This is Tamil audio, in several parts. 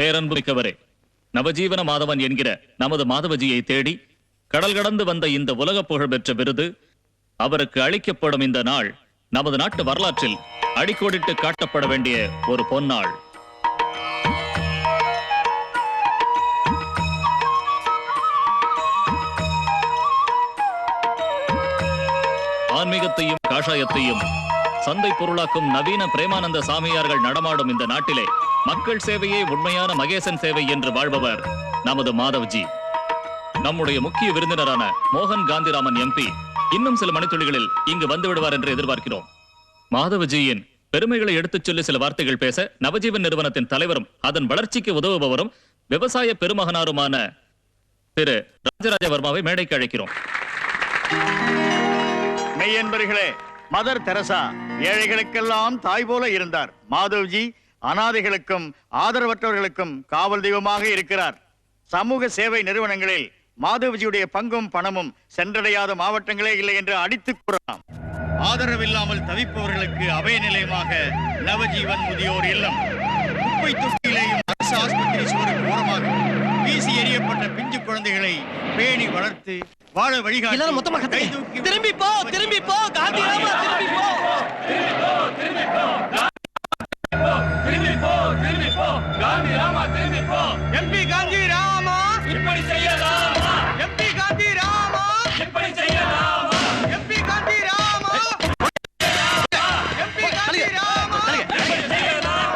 பேரன்பு மிக்கவரே, நவஜீவன மாதவன் என்கிற நமது மாதவஜியை தேடி கடல் கடந்து வந்த இந்த உலக புகழ் பெற்ற விருது அவருக்கு அளிக்கப்படும் இந்த நாள் நமது நாட்டு வரலாற்றில் அடிக்கோடிட்டு காட்டப்பட வேண்டிய ஒரு பொன்னாள். ஆன்மீகத்தையும் காஷாயத்தையும் சந்தை பொருளாக்கும் நவீன பிரேமானந்த சாமியார்கள் நடமாடும் இந்த நாட்டிலே மக்கள் சேவையே உண்மையான மகேசன் சேவை என்று வாழ்பவர் நமது மாதவ்ஜி. நம்முடைய முக்கிய விருந்தினரான மோகன் காந்திராமன் எம்பி இன்னும் சில மணித்துளிகளில் இங்கு வந்து விடுவார் என்று எதிர்பார்க்கிறோம். மாதவஜியின் பெருமைகளை எடுத்துச் சொல்லி சில வார்த்தைகள் பேச நவஜீவன் நிறுவனத்தின் தலைவரும் அதன் வளர்ச்சிக்கு உதவுபவரும் விவசாய பெருமகனாருமான திரு ராஜராஜ வர்மாவை மேடைக்கு அழைக்கிறோம். மெய்யன்பர்களே, மதர் தெரசா ஏழைகளுக்கெல்லாம் தாய் போல இருந்தார். மாதவ்ஜி அனாதைகளுக்கும் ஆதரவற்றவர்களுக்கும் காவல் தெய்வமாக இருக்கிறார். சமூக சேவை நிறுவனங்களில் மாதவ்ஜியுடைய பங்கும் பணமும் சென்றடையாத மாவட்டங்களே இல்லை என்று அடித்துக் கூறலாம். ஆதரவில்லாமல் தவிப்பவர்களுக்கு அபய நிலையமாக நவஜீவன் முதியோர் இல்லம், குப்பை தொட்டியிலேயும் அரசு ஆஸ்பத்திரி சுவருக்கு ஓரமாக வீசி எறியப்பட்ட பிஞ்சு குழந்தைகளை பேணி வளர்த்து வாழ வழிகாட்டி திரும்பி போ திரும்பி போ காந்திராமா திரும்பி போ திரும்பி போ திரும்பி போ திரும்பி போ காந்திராமா திரும்பி போ எம்பி காந்திராமா இப்படி செய்யலாமா எம்பி காந்திராமா இப்படி செய்யலாமா எம்பி காந்திராமா எம்பி காந்திராமா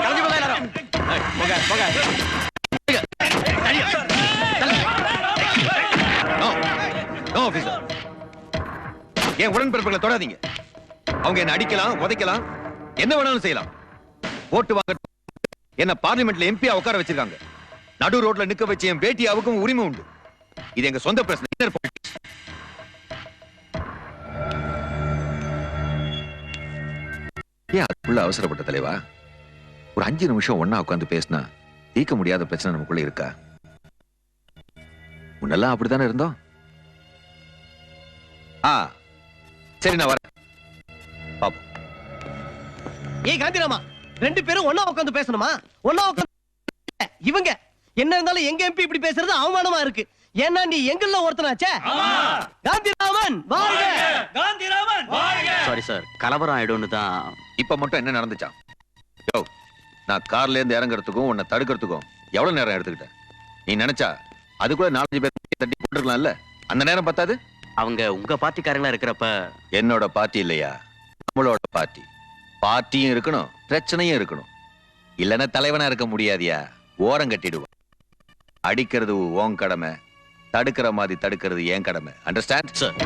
கலங்கி போங்க எல்லாரும் போங்க போங்க ஏன் உடன்பிறப்புகளை தொடாதீங்க. அவங்க என்ன அடிக்கலாம், உதைக்கலாம், என்ன வேணாலும் செய்யலாம். ஓட்டு வாங்க என்ன பார்லிமெண்ட்ல எம்பியா உட்கார வச்சிருக்காங்க. நடு ரோட்ல நிக்க வச்சு என் பேட்டியாவுக்கும் உரிமை உண்டு. இது எங்க சொந்த பிரச்சனை. ஏன் அதுக்குள்ள அவசரப்பட்ட தலைவா? ஒரு 5 நிமிஷம் ஒன்னா உட்காந்து பேசினா தீர்க்க முடியாத பிரச்சனை நமக்குள்ள இருக்கா? முன்னெல்லாம் அப்படித்தானே இருந்தோம். சரி, நான் வரேன். பாப்போம். ஏய் காந்திராமா, 2 பேரும் ஒண்ணா உட்கார்ந்து பேசணுமா? ஒண்ணா உட்கார்ந்து இவங்க என்ன இருந்தாலும் எங்க எம்பி இப்படி பேசுறது அவமானமா இருக்கு. ஏன்னா நீ எங்கல்ல ஒருத்தனாச்சே. காந்திராமன் வாழ்க, காந்திராமன் வாழ்க. சாரி சார், கலவரம் ஆயிடும்னு தான். இப்ப மட்டும் என்ன நடந்துச்சா? யோ, நான் கார்ல இருந்து இறங்குறதுக்கும் உன்னை தடுக்கிறதுக்கும் எவ்வளவு நேரம் எடுத்துக்கிட்டேன்? நீ நினைச்சா அதுக்குள்ள 4-5 பேர் தட்டி போட்டுருக்கலாம்ல? அந்த நேரம் பத்தாது? அவங்க உங்க பார்ட்டிக்காரங்களா இருக்கிறப்ப. என்னோட பார்ட்டி இல்லையா, நம்மளோட பார்ட்டி. பார்ட்டியும் இருக்கணும், பிரச்சனையும் இருக்கணும். இல்லைன்னா தலைவனா இருக்க முடியாதியா? ஓரம் கட்டிடுவான். அடிக்கிறது உன் கடமை, தடுக்கிற மாதிரி தடுக்கிறது என் கடமை. Understand sir?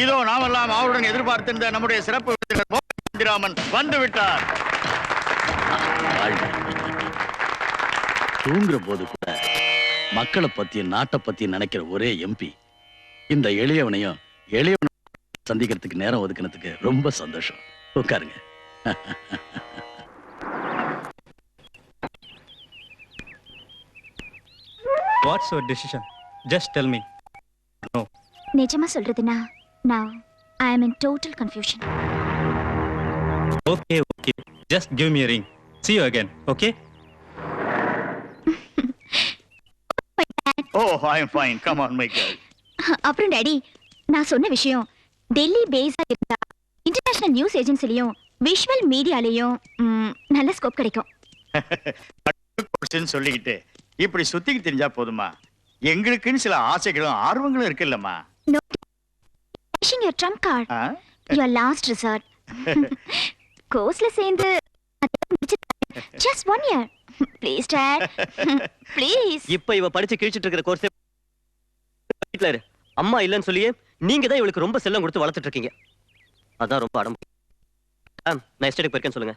இதோ நாமெல்லாம் அவருடன் எதிர்பார்த்திருந்த நம்முடைய சிறப்பு விருந்தினர் மோகன் காந்திராமன் வந்து விட்டார். தூங்குற போது கூட மக்களை பத்தி நாட்டை பத்தி நினைக்கிற ஒரே எம்பி. இந்த எளியவனையும் சந்திக்கிறதுக்கு நேரம் ஒதுக்கினதுக்கு ரொம்ப சந்தோஷம். உட்காருங்க. What's your decision? Just tell me. No. நிஜமா சொல்றதுனா, now I am in total confusion. Okay. Just give me a ring. See you again, okay? Oh, I am fine. Come on, my girl. அப்புறம் டாடி, நான் சொன்ன விஷயம் டெல்லி பேஸா இருந்தா இன்டர்நேஷனல் நியூஸ் ஏஜென்சிலையும் விஷுவல் மீடியாலையும் நல்ல ஸ்கோப் கிடைக்கும். சொல்லிக்கிட்டு இப்படி சுத்திக்கு தெரிஞ்சா போதுமா? எங்களுக்குன்னு சில ஆசைகளும் ஆர்வங்களும் இருக்குல்லம்மா. No. Pushing your trump card. Your last resort. கோர்ஸ்ல சேர்ந்து just 1 year. Please, Dad. Please. இப்ப இவ படிச்சு கிழிச்சிட்டு இருக்கிற கோர்ஸ் வீட்ல இரு. அம்மா இல்லன்னு சொல்லியே நீங்க தான் இவளுக்கு ரொம்ப செல்லம் கொடுத்து வளர்த்துட்டு இருக்கீங்க. அதான் ரொம்ப அடம். நான் எஸ்டேட்டுக்கு போயிருக்கேன்னு சொல்லுங்க.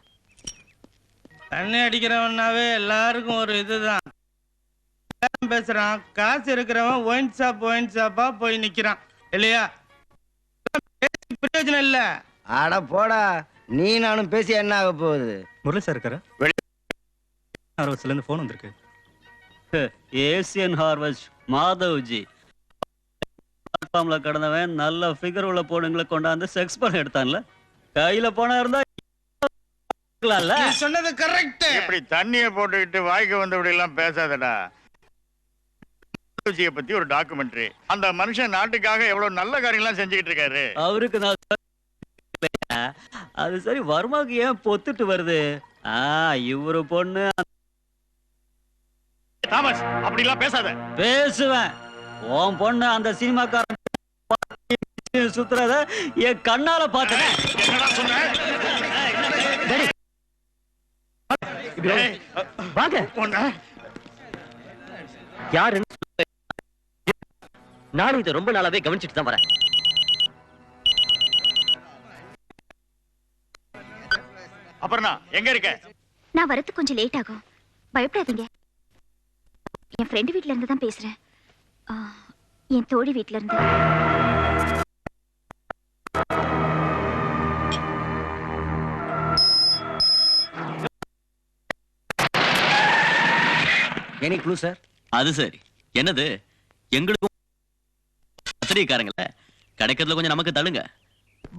தண்ணி அடிக்கிறவனாவே எல்லாருக்கும் ஒரு இதுதான் பேசுறான். காசு இருக்கிறவன் ஒயின் ஷாப்பா போய் நிக்கிறான் இல்லையா? பிரயோஜனம் இல்ல. அட போடா, நீ நானும் பேசி என்ன ஆக போகுது? முரளி சார் இருக்காரா? ஹார்வெஸ்ட்ல இருந்து போன் வந்திருக்கு. ஏசியன் ஹார்வெஸ்ட் மாதவ்ஜி பிளாட்ஃபார்ம்ல கடந்தவன் நல்ல ஃபிகர் உள்ள பொண்ணுங்களை கொண்டாந்து செக்ஸ் பண்ண எடுத்தான்ல. கையில போனா இருந்தா நீ சொன்னது கரெக்ட். இப்படி தண்ணிய போட்டுக்கிட்டு வாய்க்கு வந்தபடி எல்லாம் பேசாதடா. மாதவ்ஜியை பத்தி ஒரு டாக்குமெண்ட்ரி. அந்த மனுஷன் நாட்டுக்காக எவ்வளவு நல்ல காரியங்கள்லாம் செஞ்சுக்கிட்டு இருக்காரு. அவருக்கு நான் அது சரி, வர்மாவுக்கு ஏன் பொத்துட்டு வருது? இவரு பொண்ணு. தாமஸ், அப்படி எல்லாம் பேசாத. பேசுவேன். உன் பொண்ணு அந்த சினிமாக்காரன் சுத்துறத என் கண்ணால பார்த்தேன். என்னடா சொன்ன? வாங்க. யாரு? நானும் இதை ரொம்ப நாளாவே கவனிச்சுட்டு தான் வரேன். அபர்ணா, எங்க இருக்க? நான் வரதுக்கு கொஞ்சம் லேட் ஆகும், பயப்படாதீங்க. என் ஃப்ரெண்டு வீட்ல இருந்து தான் பேசுறேன். என் தோழி வீட்ல இருந்து. Any clue sir? அது சரி, என்னது? எங்களுக்கும் பத்திரிகைக்காரங்கள கிடைக்கிறதுல கொஞ்சம் நமக்கு தள்ளுங்க.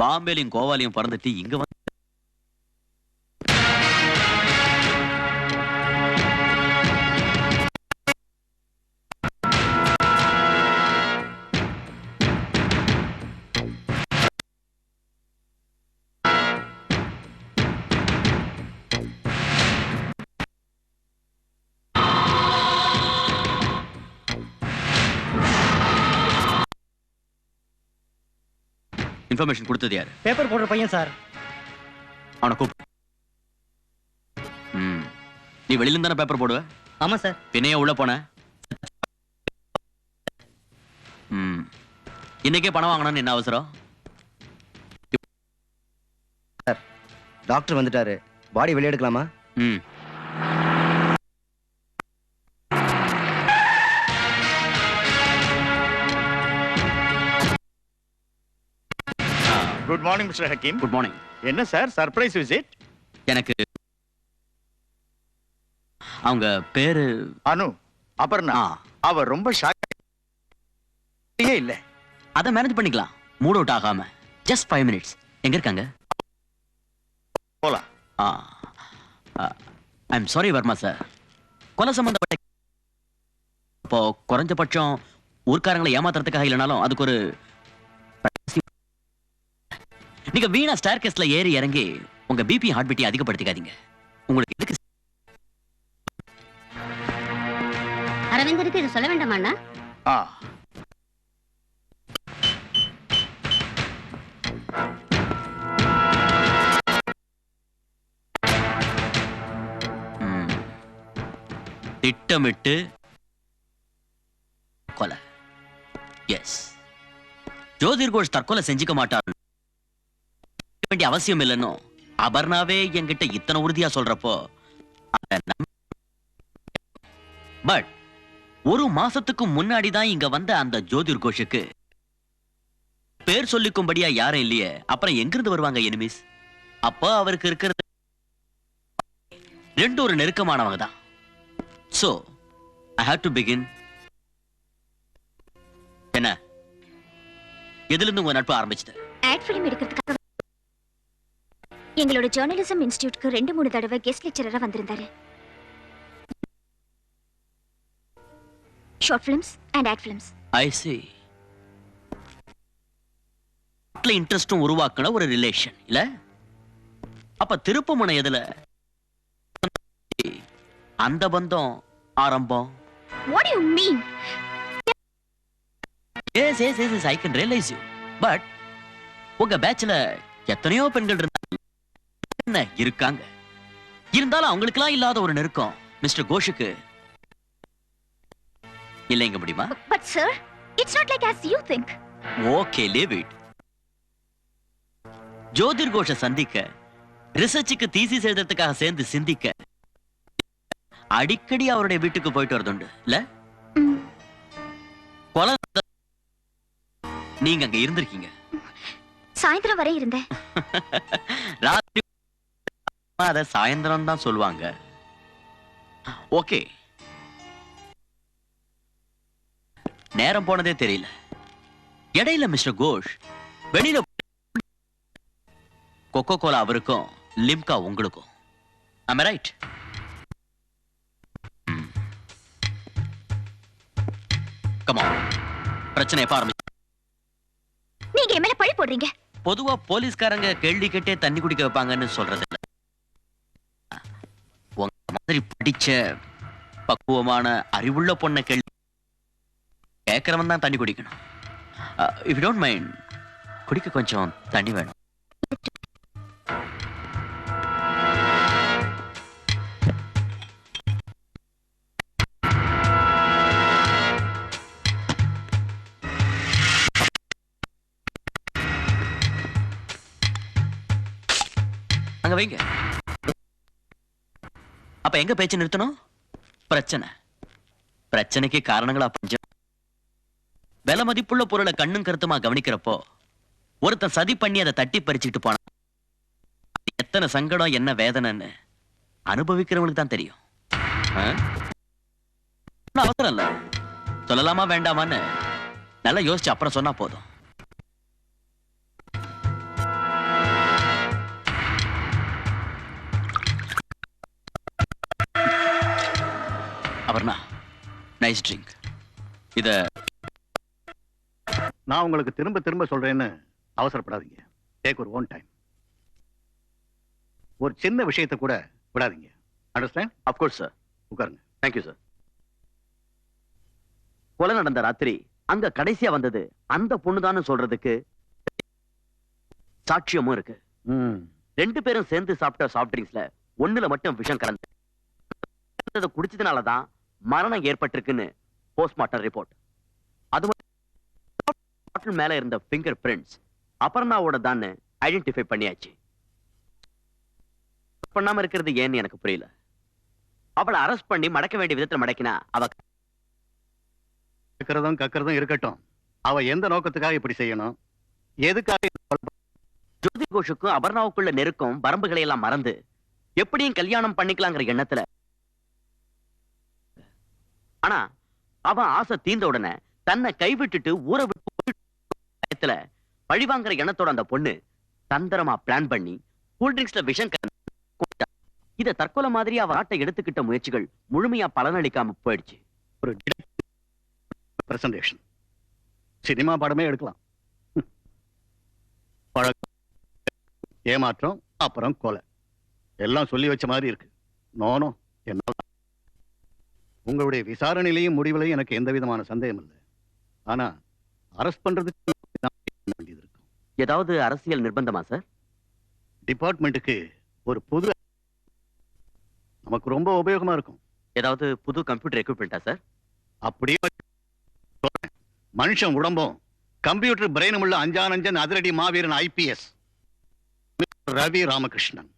பாம்பேலையும் கோவாலையும் பிறந்துட்டு இங்க வந்து இன்ஃபர்மேஷன் கொடுத்தது யாரு? பேப்பர் போடுற பையன் சார். அவனை கூப்பிட்டு. நீ வெளியில தானே பேப்பர் போடுவ? ஆமா சார். பின்னைய உள்ள போன? இன்னைக்கே பணம் வாங்கணும்னு என்ன அவசரம்? சார், டாக்டர் வந்துட்டாரு. பாடி வெளியே எடுக்கலாமா? Good morning mister Hakeem. Good morning. என்ன சார் சர்ப்ரைஸ் விசிட்? எனக்கு அவங்க பேரு அனு. அபர்ணா. அவ ரொம்ப ஷாக்கே இல்ல. அத மேனேஜ் பண்ணிக்கலாம். மூட் அவுட் ஆகாம. Just 5 minutes. எங்க இருக்காங்க? போலாம். ஐ அம் சாரி வர்மா சார். கொலை சம்பந்தப்பட்ட இப்போ குறைஞ்சபட்சம் ஊர்க்காரங்களை ஏமாத்துறதுக்காக இல்லைனாலும் அதுக்கு ஒரு நீங்க வீணா ஸ்டேர்கேஸ்ல ஏறி இறங்கி உங்க பிபி ஹார்ட் பீட்டை அதிகப்படுத்திக்காதீங்க. உங்களுக்கு எதுக்கு? அரவிந்தருக்கு இது சொல்ல வேண்டாமா? திட்டமிட்டு கொலை. எஸ். ஜோதிர் கோஷ் தற்கொலை செஞ்சுக்க மாட்டார் வேண்டிய அவசியம் இல்லைன்னு அபர்ணாவே என்கிட்ட இத்தனை உறுதியா சொல்றப்போ, பட் ஒரு மாசத்துக்கு முன்னாடி தான் இங்க வந்த அந்த ஜோதிர் கோஷுக்கு பேர் சொல்லிக்கும்படியா யாரும் இல்லையே, அப்புறம் எங்கிருந்து வருவாங்க எனிமீஸ்? அப்போ அவருக்கு இருக்கிறது ரெண்டு ஒரு நெருக்கமானவங்க தான். So I have to begin. என்ன, எதுல இருந்து உங்க நட்பு ஆரம்பிச்சது? ஆட் ஃபிலிம் எடுக்கிறதுக்காக எங்களோட ஜர்னலிசம் இன்ஸ்டிடியூட்க்கு 2-3 தடவை கெஸ்ட் லெக்சரரா வந்திருந்தாரு. Short films and add films. I see. இன்ட்ரெஸ்டும் உருவாக்குன ஒரு ரிலேஷன் இல்ல? அப்ப திருப்புமுனை எதுல? அந்த பந்தம் ஆரம்பம். What do you mean? Yes, I can realize you. But உங்க பேட்ச்ல எத்தனையோ பெண்கள் இருக்காங்க. இருந்தாலும் அவங்களுக்கெல்லாம் இல்லாத ஒரு நெருக்கம் மிஸ்டர் கோஷுக்கு இல்லைங்க முடியுமா? But sir, it's not like as you think. Okay, leave it. ஜோதிர் கோஷ சந்திக்க, ரிசர்ச்சுக்கு தீசிஸ் எழுதுறதுக்காக சேர்ந்து சிந்திக்க அடிக்கடி அவருடைய வீட்டுக்கு போயிட்டு வரதுண்டு இல்ல? கொலை நீங்க அங்க இருந்திருக்கீங்க. சாயந்தரம் வரை இருந்தேன். ராத்திரி அத சாயந்தரம் தான் சொல்லுவாங்க. ஓகே, நேரம் போனதே தெரியல. இடையில மிஸ்டர் கோஷ் வெளியில கொக்கோ கோலா அவருக்கும் லிம்கா உங்களுக்கும் Am I right? Come on. பிரச்சனை எப்ப ஆரம்பிச்சு? நீங்க என் மேல பழி போடுறீங்க. பொதுவா போலீஸ்காரங்க கேள்வி கேட்டே தண்ணி குடிக்க வைப்பாங்கன்னு சொல்றது இல்ல. உங்க மாதிரி படிச்ச பக்குவமான அறிவுள்ள பொண்ணை கேள்வி கேட்கறவன் தான் தண்ணி குடிக்கணும். இஃப் யூ டோன்ட் மைண்ட், குடிக்க கொஞ்சம் தண்ணி வேணும். அங்க வைங்க. அப்ப எங்க பேச்சு நிறுத்தணும்? பிரச்சனை. பிரச்சனைக்கு காரணங்களா பஞ்சம். விலை மதிப்புள்ள பொருளை கண்ணும் கருத்துமா கவனிக்கிறப்போ ஒருத்தன் சதி பண்ணி அதை தட்டி பறிச்சுட்டு போனா எத்தனை சங்கடம் என்ன வேதனைன்னு அனுபவிக்கிறவங்களுக்கு தான் தெரியும். அவசரம் இல்ல, சொல்லலாமா வேண்டாமான்னு நல்லா யோசிச்சு அப்புறம் சொன்னா போதும். Aparna, nice drink. இத நான் உங்களுக்கு திரும்ப திரும்ப சொல்றேன்னு அவசரப்படாதீங்க. டேக் ஒரு ஓன் டைம். ஒரு சின்ன விஷயத்தை கூட விடாதீங்க. அண்டர்ஸ்டாண்ட்? Of course sir. உட்காருங்க. Thank you sir. கொலை நடந்த ராத்திரி அங்க கடைசியா வந்தது அந்த பொண்ணுதான்னு சொல்றதுக்கு சாட்சியமும் இருக்கு. ரெண்டு பேரும் சேர்ந்து சாப்பிட்ட சாஃப்ட் ட்ரிங்க்ஸ்ல ஒண்ணுல மட்டும் விஷம் கலந்து குடிச்சதுனாலதான் மரணம் ஏற்பட்டிருக்குன்னு போஸ்ட்மார்ட்டம் ரிப்போர்ட். அது பாட்டில் மேல இருந்த பிங்கர் பிரிண்ட்ஸ் அபர்ணாவோட தான் ஐடென்டிஃபை பண்ணியாச்சு. பண்ணாம இருக்கிறது ஏன்னு எனக்கு புரியல. அவளை அரெஸ்ட் பண்ணி மடக்க வேண்டிய விதத்துல மடக்கினா அவ கக்கிறதும் இருக்கட்டும். அவ எந்த நோக்கத்துக்காக இப்படி செய்யணும், எதுக்காக? ஜோதி கோஷுக்கும் அபர்ணாவுக்குள்ள நெருக்கம் வரம்புகளை எல்லாம் மறந்து எப்படியும் கல்யாணம் பண்ணிக்கலாங்கிற எண்ணத்துல. ஆனா அவன் ஆசை தீர்ந்த உடனே தன்னை கைவிட்டுட்டு ஊரை விட்டு பழிவாங்கிற எண்ணத்தோட அந்த பொண்ணு தந்திரமா பிளான் பண்ணி கூல்ட்ரிங்க்ஸ்ல விஷம் கலந்து இத தற்கொலை மாதிரி அவ ஆட்டை எடுத்துக்கிட்ட முயற்சிகள் முழுமையா பலனளிக்காம போயிடுச்சு. ஒரு பிரசன்டேஷன் சினிமா படமே எடுக்கலாம். ஏமாற்றம், அப்புறம் கொலை, எல்லாம் சொல்லி வச்ச மாதிரி இருக்கு. நோனோ, என்ன உங்களுடைய விசாரணையிலையும் முடிவுலையும் எனக்கு எந்த விதமான சந்தேகம் இல்லை. ஆனா அரெஸ்ட் பண்றதுக்கு வேண்டியது இருக்கும். ஏதாவது அரசியல் நிர்பந்தமா சார்? டிபார்ட்மெண்ட்டுக்கு ஒரு புது நமக்கு ரொம்ப உபயோகமா இருக்கும். ஏதாவது புது கம்ப்யூட்டர் எக்யூப்மெண்டா சார்? அப்படியே மனுஷன் உடம்பும் கம்ப்யூட்டர் பிரெயினும் உள்ள அஞ்சானஞ்சன் அதிரடி மாவீரன் ஐபிஎஸ் ரவி ராமகிருஷ்ணன்.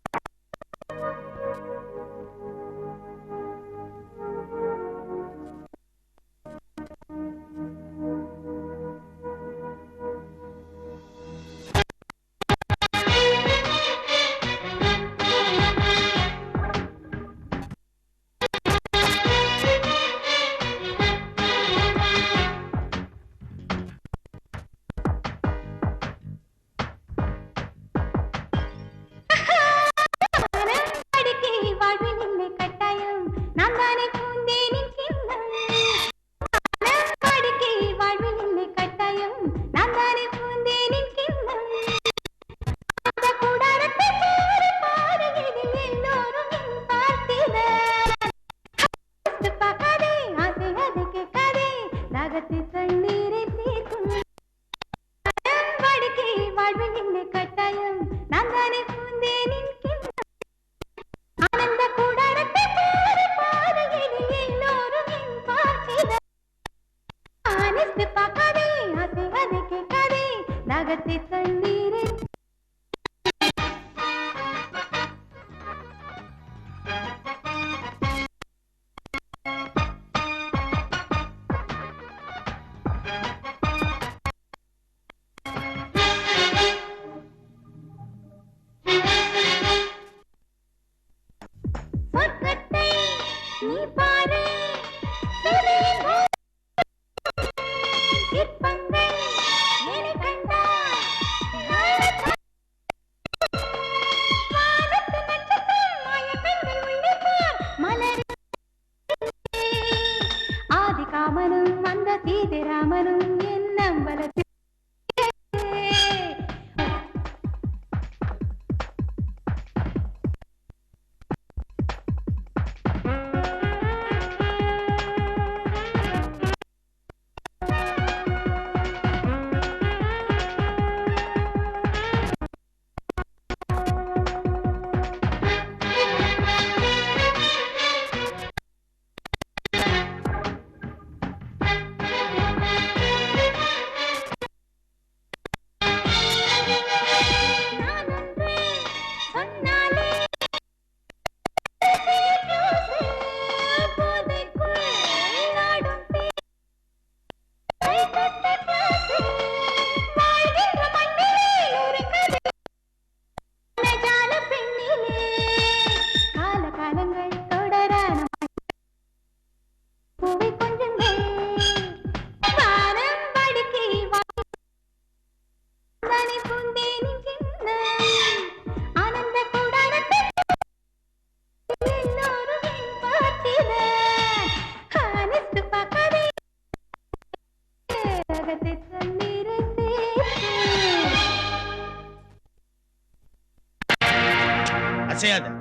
மரியாதை.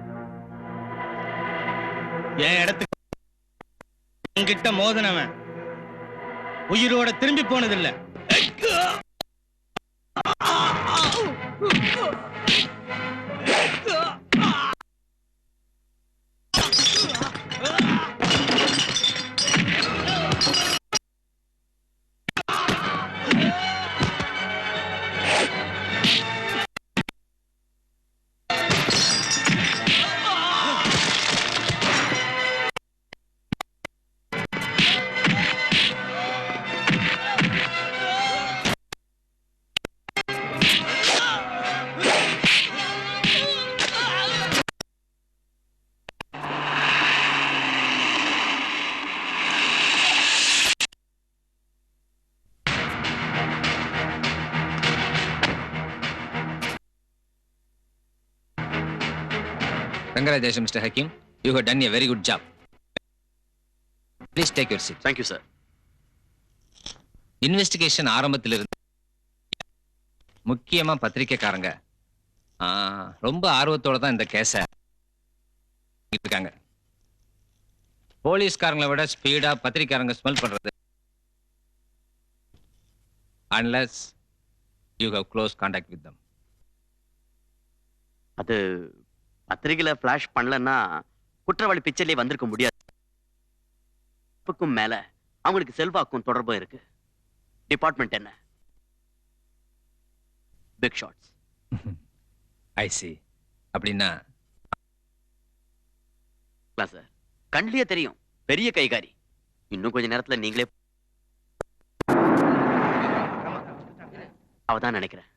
என் இடத்துக்கு என்கிட்ட மோதனவன் உயிரோட திரும்பி போனதில்லை. Congratulations, Mr. Hakim. You have done a very good job. Please take your seat. Thank you, sir. Investigation ஆரம்பத்திலிருந்து முக்கியமா பத்திரிக்கைக்காரங்க ரொம்ப ஆர்வத்தோட தான் இந்த கேஸை இருக்காங்க. போலீஸ்காரங்களை விட ஸ்பீடா பத்திரிக்கைக்காரங்க ஸ்மெல் பண்றது. Unless you have close contact with them. அது பத்திரிகையில ஃபிளாஷ் பண்ணலன்னா குற்றவாளி பிக்சர்லயே வந்திருக்க முடியாது. மேல அவங்களுக்கு செல்வாக்கும் தொடர்பும் இருக்கு. டிபார்ட்மெண்ட் என்ன? Big shots. I see. அப்படின்னா சார் கண்ணிலேயே தெரியும் பெரிய கைகாரி. இன்னும் கொஞ்ச நேரத்துல நீங்களே அவதான் நினைக்கிறேன்.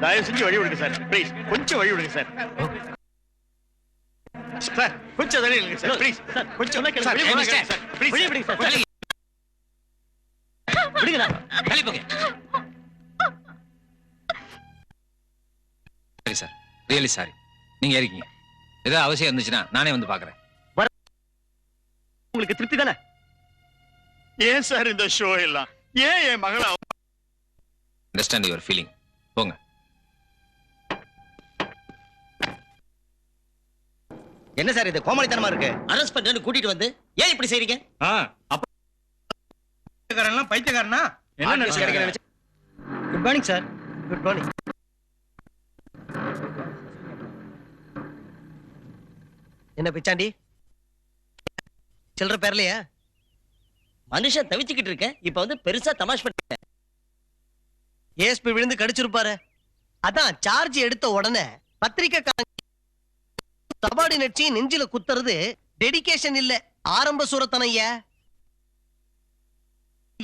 தயவு செஞ்சு வழி விடுங்க சார், ப்ளீஸ் கொஞ்சம் வழி விடுங்க சார். சார் கொஞ்சம் தள்ளி நில்லுங்க சார், ப்ளீஸ் கொஞ்சம் சார் வெளிய போங்க சார், ப்ளீஸ் வெளிய விடுங்க சார். விடுங்கடா. தள்ளி போங்க. சரி சார், ரியலி சாரி. நீங்க இருக்கீங்க. ஏதாவது அவசியம் இருந்துச்சுன்னா நானே வந்து பாக்குறேன். உங்களுக்கு திருப்தி தானே? ஏன் சார் இந்த ஷோ எல்லாம்? ஏன் என் மகளை அண்டர்ஸ்டாண்ட் யுவர் ஃபீலிங். போங்க. என்ன சார் இது கோமாளித்தனமா இருக்கு? அரெஸ்ட் பண்ணு கூட்டிட்டு வந்து ஏன் இப்படி செய்றீங்க? பைத்தியக்காரன்லாம் பைத்தியக்காரனா? என்ன நினைச்சு? Good morning sir. Good morning. என்ன பிச்சாண்டி சில்லற பேர்லையா? மனுஷன் தவிச்சுக்கிட்டு இருக்க, இப்ப வந்து பெருசா தமாஷ் பண்ண. ஏஎஸ்பி விழுந்து கடிச்சிருப்பாரு. அதான் சார்ஜ் எடுத்த உடனே பத்திரிக்கை சபார்டினேட்ஸி நெஞ்சில குத்துறது டெடிகேஷன் இல்ல, ஆரம்ப சூரத்தனையா.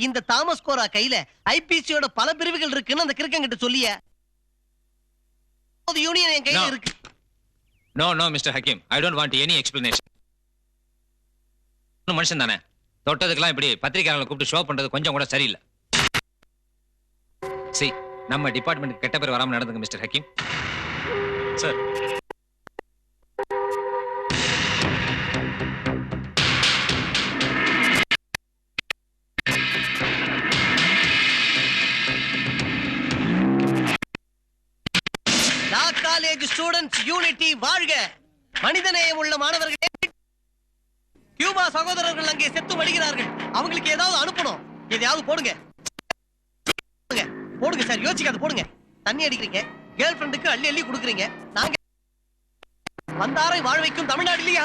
இந்த தாமஸ் கோரா கையில ஐபிசியோட பல பிரிவுகள் இருக்குன்னு அந்த கிறுக்கங்கிட்ட சொல்லிய. யூனியன் என் கையில இருக்கு. No no mister Hakeem, I don't want any explanation. மனுஷன் தானே, தொட்டதுக்கெல்லாம் இப்படி பத்திரிகையாளர்களை கூப்பிட்டு ஷோ பண்றது கொஞ்சம் கூட சரியில்லை. சி, நம்ம டிபார்ட்மெண்ட் கெட்ட பேர் வராம நடந்துங்க mister Hakeem. Sir, college students unity வாழ்க. மனிதநேயம் உள்ள மாணவர்களே, கியூபா சகோதரர்கள் அங்கே செத்து வழிகிறார்கள். அவங்களுக்கு ஏதாவது அனுப்பணும். எதையாவது போடுங்க போடுங்க சார், யோசிக்காத போடுங்க. தண்ணி அடிக்கிறீங்க, கேர்ள் ஃப்ரெண்டுக்கு அள்ளி அள்ளி கொடுக்குறீங்க. நாங்க வந்தாரை வாழ வைக்கும் தமிழ்நாடு இல்லையா?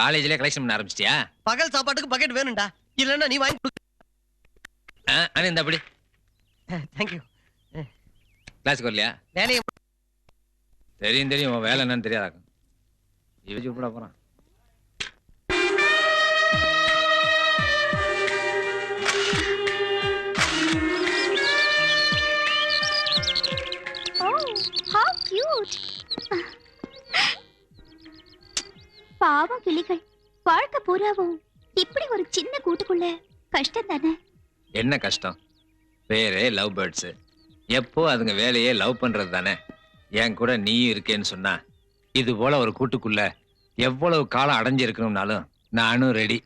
காலேஜ்ல கலெக்ஷன் பண்ண ஆரம்பிச்சிட்டியா? பகல் சாப்பாட்டுக்கு பக்கெட் வேணும்டா, இல்லன்னா நீ வாங்கி கொடு. இந்த அப்படி தேங்க்யூ. கிளாஸுக்கு வரலையா? வேலையை தெரியும் தெரியும், உன் வேலை என்னன்னு தெரியாதாக்கும். இவச்சு உட்பட போறான். பாவம் கிளிகள், வாழ்க்கை பூராவும் இப்படி ஒரு சின்ன கூட்டுக்குள்ள கஷ்டம் தானே. என்ன கஷ்டம்? பேரே லவ் பேர்ட்ஸ். எப்போ அதுங்க வேலையே லவ் பண்றது தானே. என் கூட நீயும் இருக்கேன்னு சொன்னா இது போல ஒரு கூட்டுக்குள்ள எவ்வளவு காலம் அடைஞ்சிருக்கணும்னாலும் நானும் ரெடி.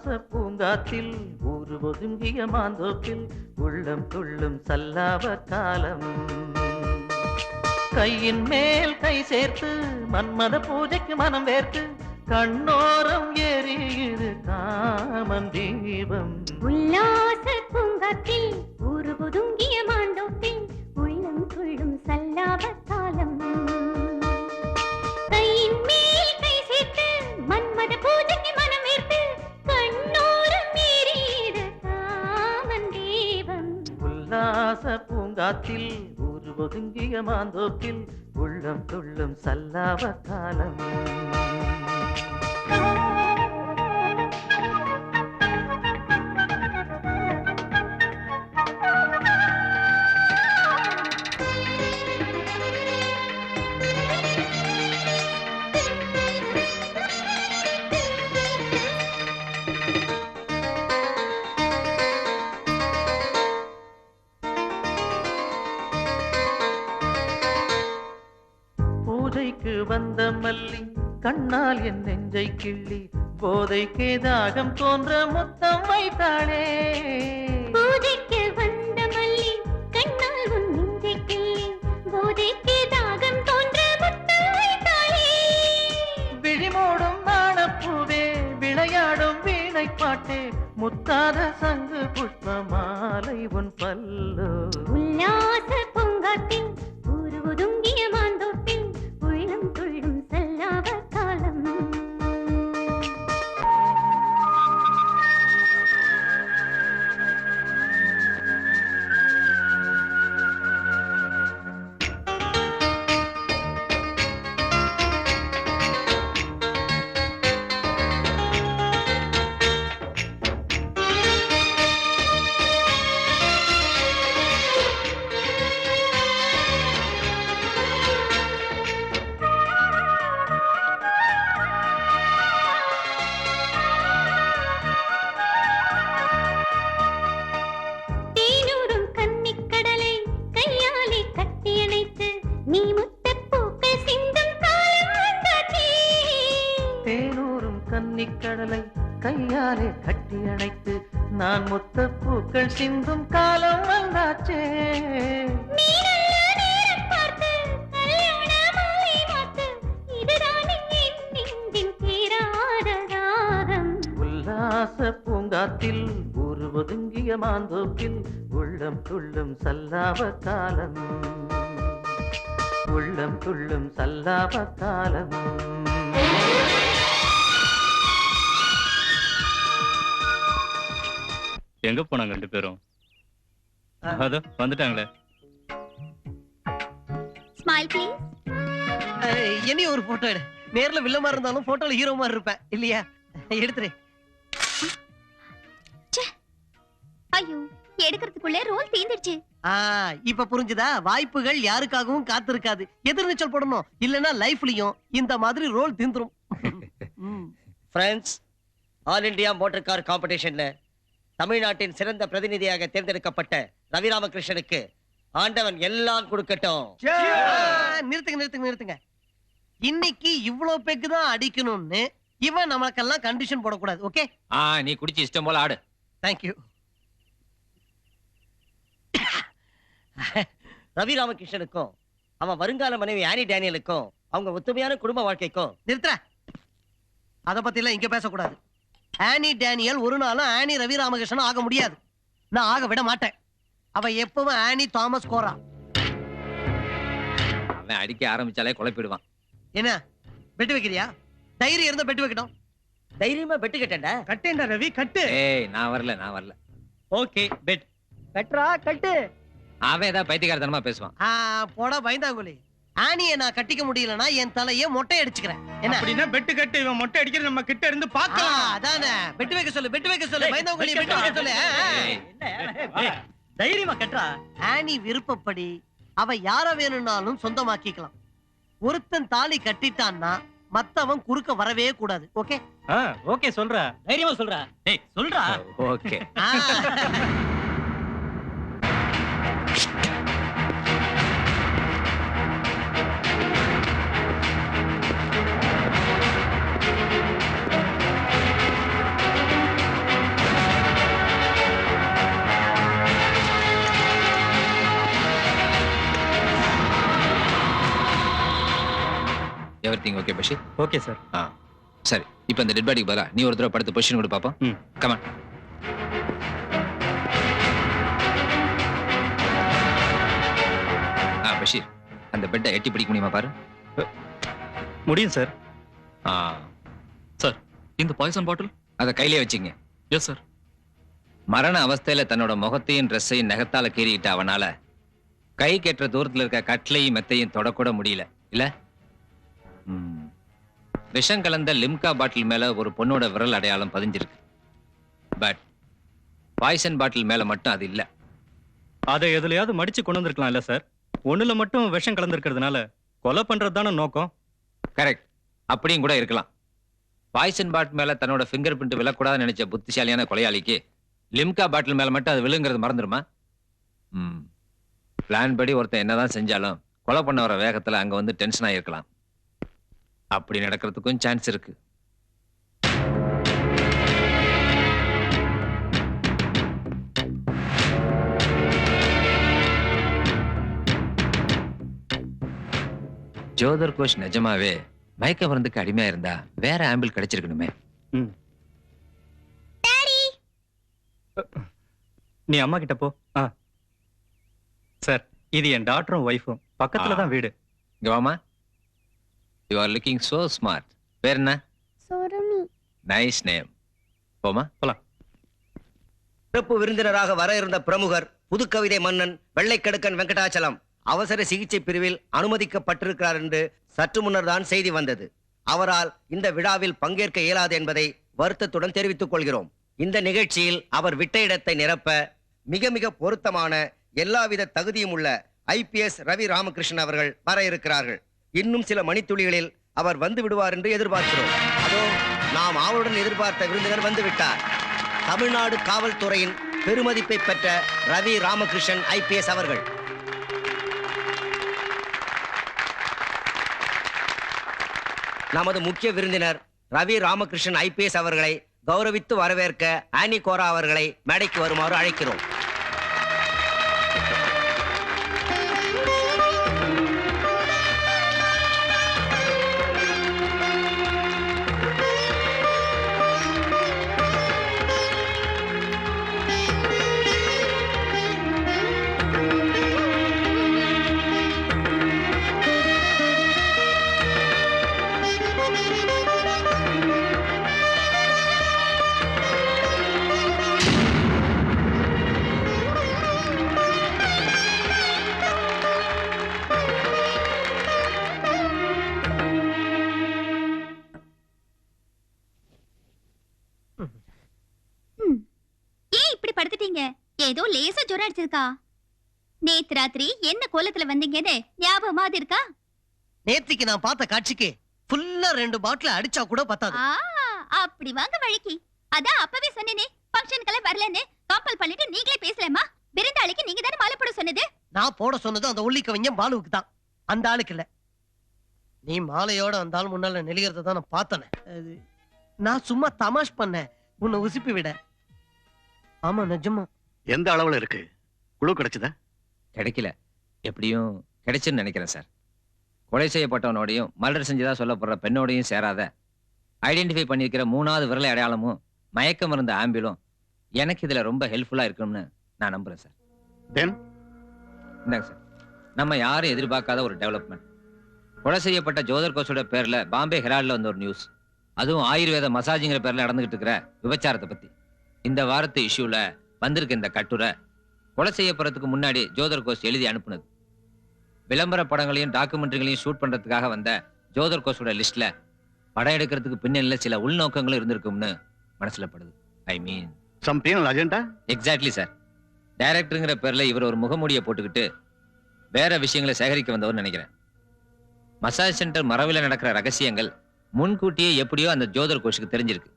உல்லாச பூங்காத்தில் ஊரு ஒதுங்கிய மாந்தோப்பில் உள்ளம் துள்ளும் சல்லாப காலம். கையின் மேல் கை சேர்த்து மன்மத பூஜைக்கு மனம் வேர்த்து கண்ணோரம் எரியுது காமன் தீபம். உல்லாச பூங்காத்தில் ஊரு ஒதுங்கிய மாந்தோப்பில் உள்ளம் துள்ளும் சல்லாப காலம். கையின் மேல் கை சேர்த்து மன்மத பூஜைக்கு மனம் வேர்த்து கண்ணோரம் எரியுது காமன் தீபம். உல்லாச பூங்காத்தில் ஊரு ஒதுங்கிய மாந்தோப்பில் உள்ளம் துள்ளும் சல்லாப காலம். பூஜைக்கு வந்த மல்லி கண்ணால் என் நெஞ்சை கிள்ளி போதைக்கே தாகம் தோன்ற முத்தம் வைத்தாளே. பூஜைக்கு வந்த மல்லி கண்ணால் உன் நெஞ்சை கிள்ளி போதைக்கே தாகம் தோன்ற முத்தம் வைத்தாளே. விழிமூடும் நாணப்பூவே விளையாடும் வீணை பாட்டே முத்தாத சங்கு புஷ்ப மாலை உன் பல்லு. உல்லாச பூங்காத்தில் ஊரு ஒதுங்கிய மாந்தோப்பில் உள்ளம் துள்ளும் சல்லாப காலம். தேனூரும் கன்னிக்கடலை கையாலே கட்டியணைத்து நீ முத்தப்பூக்கள் சிந்தும் காலம் வந்தாச்சே. தேனூரும் கன்னிக்கடலை கையாலே கட்டி அணைத்து நான் முத்த பூக்கள் சிந்தும் காலம் வந்தாச்சே. நீ நல்ல நேரம் பார்த்து கல்யாண மாலை மாத்து இதுதான் என் நெஞ்சின் தீராத தாகம். உல்லாச பூங்காத்தில் ஊரு ஒதுங்கிய மாந்தோப்பில் உள்ளம் துள்ளும் சல்லாப காலம். உள்ளம் துள்ளும் சல்லாப காலம். எங்க போனாங்க 2 பேரும்? அதோ வந்துட்டாங்களே. Smile please. இனி ஒரு போட்டோ எடு. நேர்ல வில்லமா இருந்தாலும் போட்டோல ஹீரோ மாதிரி இருப்பேன் இல்லையா? எடுத்துரு. ஐயோ, எடுக்கிறதுக்குள்ளே ரோல் தீந்துடுச்சு. இப்ப புரிஞ்சுதா? வாய்ப்புகள் யாருக்காகவும் காத்திருக்காது. எதிர்நீச்சல் போடணும், இல்லனா லைஃப்லயும் இந்த மாதிரி ரோல் தீந்துரும். Friends, all India motor car காம்படிஷன்ல தமிழ்நாட்டின் சிறந்த பிரதிநிதியாக தேர்ந்தெடுக்கப்பட்ட ரவி ராமகிருஷ்ணனுக்கு ஆண்டவன் எல்லாம் கொடுக்கட்டும். நிறுத்துங்க. இன்னைக்கு இவ்வளவு பேக்கு தான் அடிக்கணும்னு இவன் நமக்கெல்லாம் கண்டிஷன் போடக்கூடாது. ஓகே? நீ குடிச்சு இஷ்டம் போல ஆடு. தேங்க்யூ. ரவி ராமகிருஷ்ணனுக்கும் அவன் வருங்கால மனைவி ஆனி டேனியலுக்கும் அவங்க ஒத்துமையான குடும்ப வாழ்க்கைக்கும் நிறுத்துற. அத பத்தி எல்லாம் இங்க பேசக்கூடாது. ஆனி டேனியல் ஒரு நாளும் ஆனி ரவி ராமகிருஷ்ணன் ஆக முடியாது. நான் ஆக விட மாட்டேன். அவ எப்பவும் ஆனி தாமஸ் கோரா. அவன் அடிக்க ஆரம்பிச்சாலே குழப்பிடுவான். என்ன பெட்டு வைக்கிறியா? தைரியம் இருந்தா பெட்டு வைக்கட்டும். தைரியமா பெட்டு கட்டேன்டா. கட்டேன்டா ரவி, கட்டு. நான் வரல. Okay, bet. கட்டுறா, கட்டு. அவன் ஏதாவது பைத்தியக்காரத்தனமா பேசுவான். போடா பயந்தாங்குழி. ஆனியை நான் கட்டிக்க முடியலன்னா என் தலையை மொட்டை அடிச்சுக்கிறேன். என்ன அப்படின்னா பெட்டு கட்டு. இவன் மொட்டை அடிக்கிற நம்ம கிட்ட இருந்து பார்க்கலாம். அதானே, பெட்டு வைக்க சொல்லு, பெட்டு வைக்க சொல்லு. பயந்தாங்குழி பெட்டு வைக்க சொல்லு. தைரியமா கட்டுறா. ஆனி விருப்பப்படி அவ யார வேணும்னாலும் சொந்தமாக்கிக்கலாம். ஒருத்தன் தாலி கட்டிட்டான்னா மத்தவன் குறுக்க வரவே கூடாது. ஓகே? ஓகே சொல்றா. தைரியமா சொல்றா. டேய் சொல்றா. Okay. Everything okay Basheer? Okay sir. சரி, இப்போ இந்த டெட் பாடிக்கு பதிலா நீ ஒரு தடவை படுத்து பொசிஷன் கொடு பாப்போம். கமான். பஷீர், அந்த பெட்டை எட்டி பிடிக்க முடியுமா பாரு. முடியும் சார். சார், இந்த பாய்சன் பாட்டில் அதை கையிலே வச்சுங்க. Yes sir. மரண அவஸ்தையில தன்னோட முகத்தையும் ட்ரெஸ்ஸையும் நகத்தால கீறிக்கிட்ட அவனால கை கெட்டுற தூரத்துல இருக்க கட்லையும் மெத்தையும் தொடக்கூட முடியல இல்ல. விஷம் கலந்த லிம்கா பாட்டில் மேல ஒரு பொண்ணோட விரல் அடையாளம் பதிஞ்சிருக்கு. பட் பாய்சன் பாட்டில் மேல மட்டும் அது இல்ல. அதை எதுலயாவது மடிச்சு கொண்டு வந்திருக்கலாம் இல்ல சார்? ஒண்ணுல மட்டும் விஷம் கலந்துருக்கிறதுனால கொலை பண்றது தானே நோக்கம். கரெக்ட், அப்படியும் கூட இருக்கலாம். பாய்சன் பாட்டில் மேல தன்னோட ஃபிங்கர் பிரிண்ட் விழக்கூடாதுன்னு நினைச்ச புத்திசாலியான கொலையாளிக்கு லிம்கா பாட்டில் மேல மட்டும் அது விழுங்கிறது மறந்துடுமா? பிளான் படி ஒருத்தன் என்னதான் செஞ்சாலும் கொலை பண்ண வர வேகத்துல அங்க வந்து டென்ஷன் ஆயிருக்கலாம். அப்படி நடக்கிறதுக்கும் சான்ஸ் இருக்கு. ஜோதர் கோஷ் நிஜமாவே மயக்க மருந்துக்கு அடிமையா இருந்தா வேற ஆம்பிள் கிடைச்சிருக்கணுமே. நீ அம்மா கிட்ட போ. சார், இது என் டாக்டரும் ஒய்ஃபும். பக்கத்துல தான் வீடு. இங்க வாமா. You are looking so smart. பேர் என்ன? சோரமி. Nice name. போமா போலாம். சிறப்பு விருந்தினராக வர இருந்த பிரமுகர் புதுக்கவிதை மன்னன் வெள்ளைக்கடுக்கன் வெங்கடாச்சலம் அவசர சிகிச்சை பிரிவில் அனுமதிக்கப்பட்டிருக்கிறார் என்று சற்று முன்னர் தான் செய்தி வந்தது. அவரால் இந்த விழாவில் பங்கேற்க இயலாது என்பதை வருத்தத்துடன் தெரிவித்துக் கொள்கிறோம். இந்த நிகழ்ச்சியில் அவர் விட்ட இடத்தை நிரப்ப மிக மிக பொருத்தமான எல்லாவித தகுதியும் உள்ள IPS ரவி ராமகிருஷ்ணன் அவர்கள் வர இருக்கிறார்கள். இன்னும் சில மணித்துளிகளில் அவர் வந்து விடுவார் என்று எதிர்பார்க்கிறோம். அதோ நாம் ஆவலுடன் எதிர்பார்த்த விருந்தினர் வந்து விட்டார். தமிழ்நாடு காவல்துறையின் பெருமதிப்பை பெற்ற ரவி ராமகிருஷ்ணன் IPS அவர்கள். நமது முக்கிய விருந்தினர் ரவி ராமகிருஷ்ணன் IPS அவர்களை கௌரவித்து வரவேற்க ஆனி கோரா அவர்களை மேடைக்கு வருமாறு அழைக்கிறோம். ஏதோ லேசா ஜுரம் அடிச்சிருக்கா? நேத்து ராத்திரி என்ன கோலத்துல வந்தீங்கன்னு ஞாபகமா இருக்கா? நேத்திக்கு நான் பார்த்த காட்சிக்கு ஃபுல்லா 2 பாட்டில் அடிச்சா கூட பத்தாது. அப்படி வாங்க வழிக்கு. அதான் அப்பவே சொன்னேனே ஃபங்க்ஷனுக்கெல்லாம் வரலன்னு. கம்பல் பண்ணிட்டு நீங்களே பேசலாமா? விருந்தாளிக்கு நீங்க தானே மாலை போட சொன்னது. நான் போட சொன்னது அந்த ஒல்லி கவிஞன் பாலுவுக்கு தான், அந்த ஆளுக்கு இல்ல. நீ மாலையோட அந்த ஆள் முன்னால நெளிகிறத தான் நான் பார்த்தனே. நான் சும்மா தமாஷ் பண்ணேன், உன்னை உசுப்பி விட. ஆமா நிஜமா. எந்த அளவுல இருக்கு? குழு கிடைச்சதா? கிடைக்கல, எப்படியும் கிடைச்சுன்னு நினைக்கிறேன் சார். கொலை செய்யப்பட்டவனோடையும் மர்டர் செஞ்சதா சொல்லப்படுற பெண்ணோடையும் சேராத ஐடென்டிஃபை பண்ணியிருக்கிற 3வது விரலை அடையாளமும் மயக்க மருந்து ஆம்பிளும் எனக்கு இதுல ரொம்ப ஹெல்ப்ஃபுல்லா இருக்கும்னு நான் நம்புறேன் சார். இந்தாங்க சார், நம்ம யாரும் எதிர்பார்க்காத ஒரு டெவலப்மெண்ட். கொலை செய்யப்பட்ட ஜோதர் கோஷோட பேர்ல பாம்பே ஹெரால்ட்ல வந்த ஒரு நியூஸ். அதுவும் ஆயுர்வேத மசாஜிங்கிற பேர்ல நடந்துகிட்டு இருக்கிற விபச்சாரத்தை பத்தி. இந்த வாரத்து இஷ்யூல வந்திருக்க இந்த கட்டுரை கொலை செய்யப்படுறதுக்கு முன்னாடி ஜோதர் கோஷ் எழுதி அனுப்புனது. விளம்பர படங்களையும் டாக்குமெண்ட்ரிகளையும் ஷூட் பண்றதுக்காக வந்த ஜோதர் கோஷோட லிஸ்ட்ல படம் எடுக்கிறதுக்கு பின்னணியில சில உள்நோக்கங்களும் இருந்திருக்கும்னு மனசுல படுது. I mean some penal agenda. Exactly sir. டைரக்டருங்கிற பேர்ல இவர் ஒரு முகமூடியை போட்டுக்கிட்டு வேற விஷயங்களை சேகரிக்க வந்தவர் நினைக்கிறேன். மசாஜ் சென்டர் மரவில் நடக்கிற ரகசியங்கள் முன்கூட்டியே எப்படியோ அந்த ஜோதர் கோஷுக்கு தெரிஞ்சிருக்கு.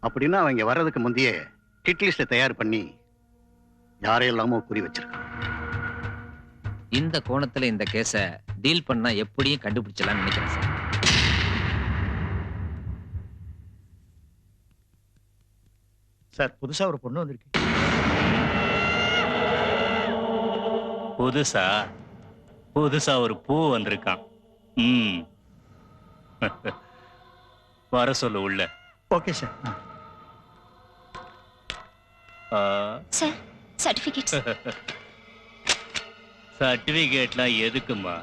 அப்படின்னா அவங்க வர்றதுக்கு முந்தைய கிட் லிஸ்ட தயார் பண்ணி யாரையெல்லாமோ குறி வச்சிருக்கான். இந்த கோணத்துல இந்த கேஸ டீல் பண்ணா எப்படியும் கண்டுபிடிச்சலாம்னு நினைக்கிறேன் சார். சார், புதுசா ஒரு பொண்ணு வந்திருக்கு. புதுசா ஒரு பூ வந்திருக்கான். வர சொல்லு உள்ள. Okay sir. Sir certificates. சர்டிபிகேட்லாம் எதுக்குமா?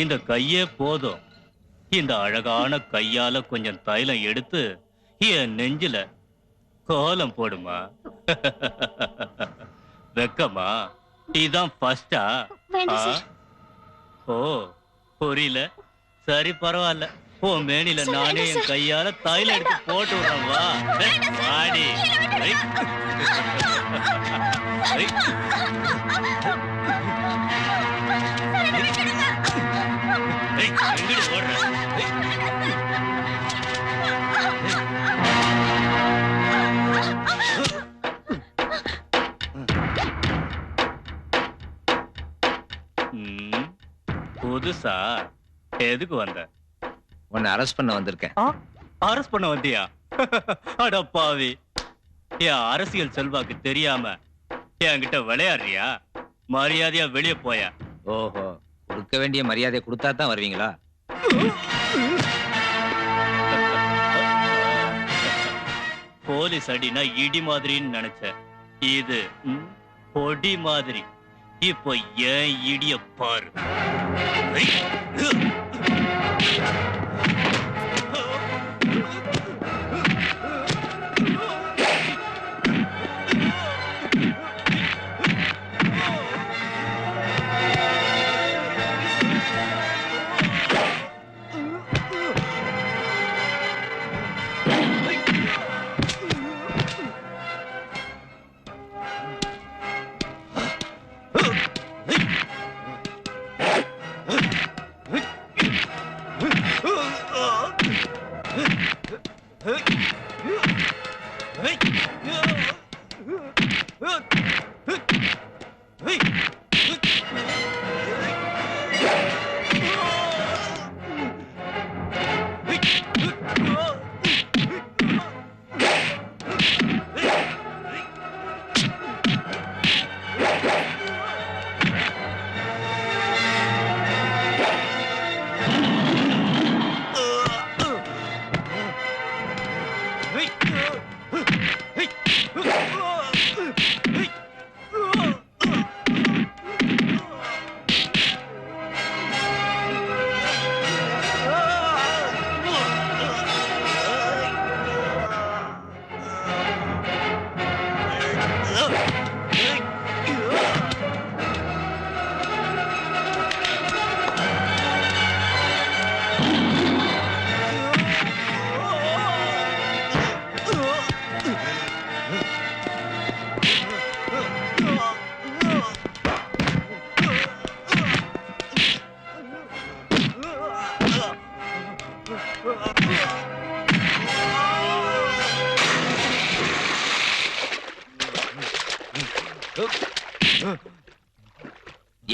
இந்த கையே போதும். இந்த அழகான கையால கொஞ்சம் தைலம் எடுத்து என் நெஞ்சில கோலம் போடுமா. வெக்கமா? இதான் ஃபர்ஸ்டா? ஓ புரியல. சரி பரவாயில்ல. ஓ மேனில நானே என் கையால தைலம் எடுத்து போட்டு விடுறேன். வா வாடி. எங்கிட்டு போடுற? புதுசா எதுக்கு வந்த? உன்னை அரெஸ்ட் பண்ண வந்திருக்கேன். அரெஸ்ட் பண்ண வந்தியா? அடப்பாவி, என் அரசியல் செல்வாக்கு தெரியாம என்கிட்ட விளையாடுறியா? மரியாதையா வெளியே போயா. ஓஹோ, கொடுக்க வேண்டிய மரியாதையை கொடுத்தா தான் வருவீங்களா? போலீஸ் அடினா இடி மாதிரின்னு நினைச்ச. இது பொடி மாதிரி. இப்போ ஏன் இடிய பாரு.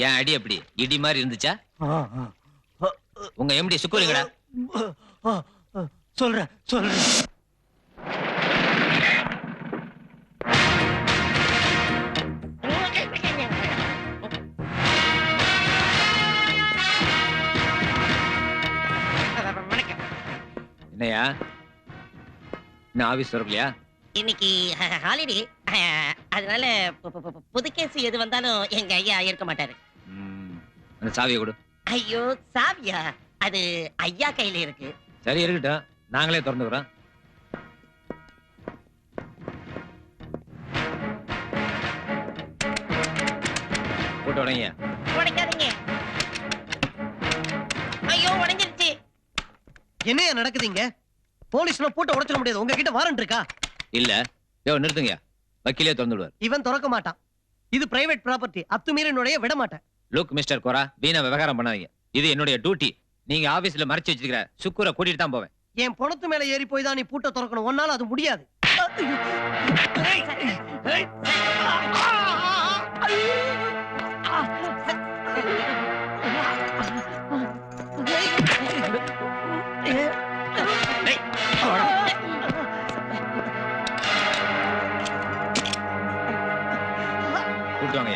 ஏன் அடி அப்படி இடி மாதிரி இருந்துச்சா? உங்க எம்டி சுக்குறீங்கடா. சொல்றேன். என்னையா இன்னும் ஆபீஸ் வரலையா? இன்னைக்கு ஹாலிடே, அதனால புது கேஸ் எது வந்தாலும் எங்க ஐயா இருக்க மாட்டாரு. அந்த சாவியை கொடு. ஐயோ சாவியா? அது ஐயா கையில இருக்கு. சரி இருக்கட்டும், நாங்களே திறந்துக்கிறோம். போட்டு உடங்க. உடைக்காதீங்க. ஐயோ உடைஞ்சிருச்சு. என்னையா நடக்குதுங்க? போலீஸ்ல போட்டு உடைச்சிட முடியாது. உங்ககிட்ட வாரண்ட் இருக்கா? இல்ல. யோ நிறுத்துங்க, வக்கீலே திறந்துடுவார். இவன் திறக்க மாட்டான். இது பிரைவேட் ப்ராப்பர்ட்டி. அத்துமீறி நுழைய விட மாட்டேன். லுக் மிஸ்டர் கோரா, வீணா விவகாரம் பண்ணாதீங்க. இது என்னுடைய டியூட்டி. நீங்க ஆபீஸ்ல மறைச்சு வச்சிருக்கிற சுக்குரை கூட்டிட்டு தான் போவேன். என் பணத்து மேல ஏறி போய் தான் நீ பூட்ட திறக்கணும். ஒன்னால அது முடியாது. கூட்டுவாங்க.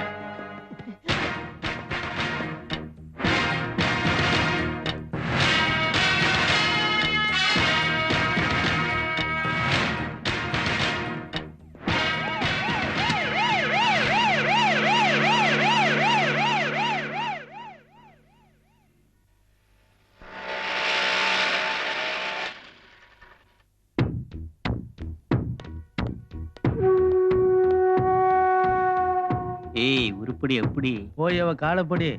உருப்படி எப்படி போய் அவ காலப்படி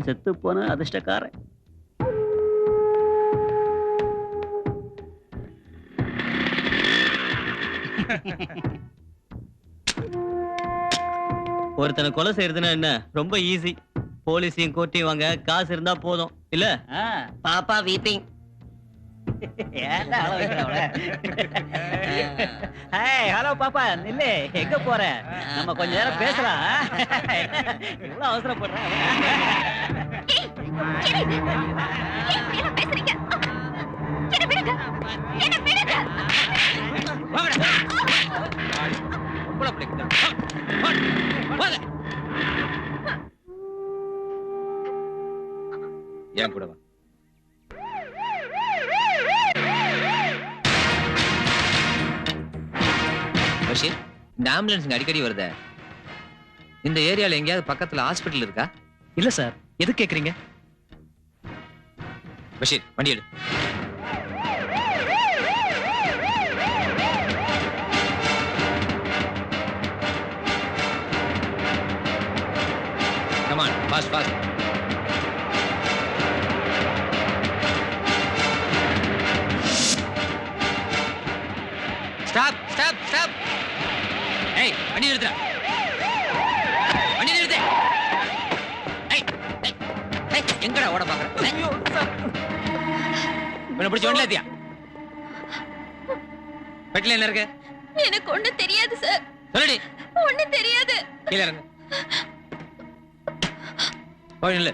செத்து போன அதிர்ஷ்டக்காரன். ஒருத்தனை கொலை செய்யறதுன்னா என்ன ரொம்ப ஈஸி. போலீஸையும் கோர்ட்டையும் வாங்க காசு இருந்தா போதும் இல்ல. பாப்பா வீப்பிங். ஹலோ பாப்பா நில்லு, எங்க போற? நம்ம கொஞ்ச நேரம் பேசலாம். இவ்வளவு அவசரப்படுற? ஏன் கூட வா. பஷீர், இந்த ஆம்புலன்ஸ் அடிக்கடி வருதே, இந்த ஏரியால எங்கேயாவது பக்கத்துல ஹாஸ்பிடல் இருக்கா? இல்ல சார். எது கேக்குறீங்க? பஷீர் வண்டி எடு. Come on, fast, fast. Stop, stop, stop. Hey, வண்டி நிறுத்துடா. வண்டி நிறுத்து. Hey, hey, hey, எங்கடா ஓட பாக்குற? ஐயோ சார். உன்னை பிடிச்ச வண்டில ஏத்தியா? பெட்ல என்ன இருக்கு? எனக்கு ஒண்ணு தெரியாது சார். சொல்லுடி. ஒண்ணு தெரியாது. கீழ இறங்கு. போய் நில்லு.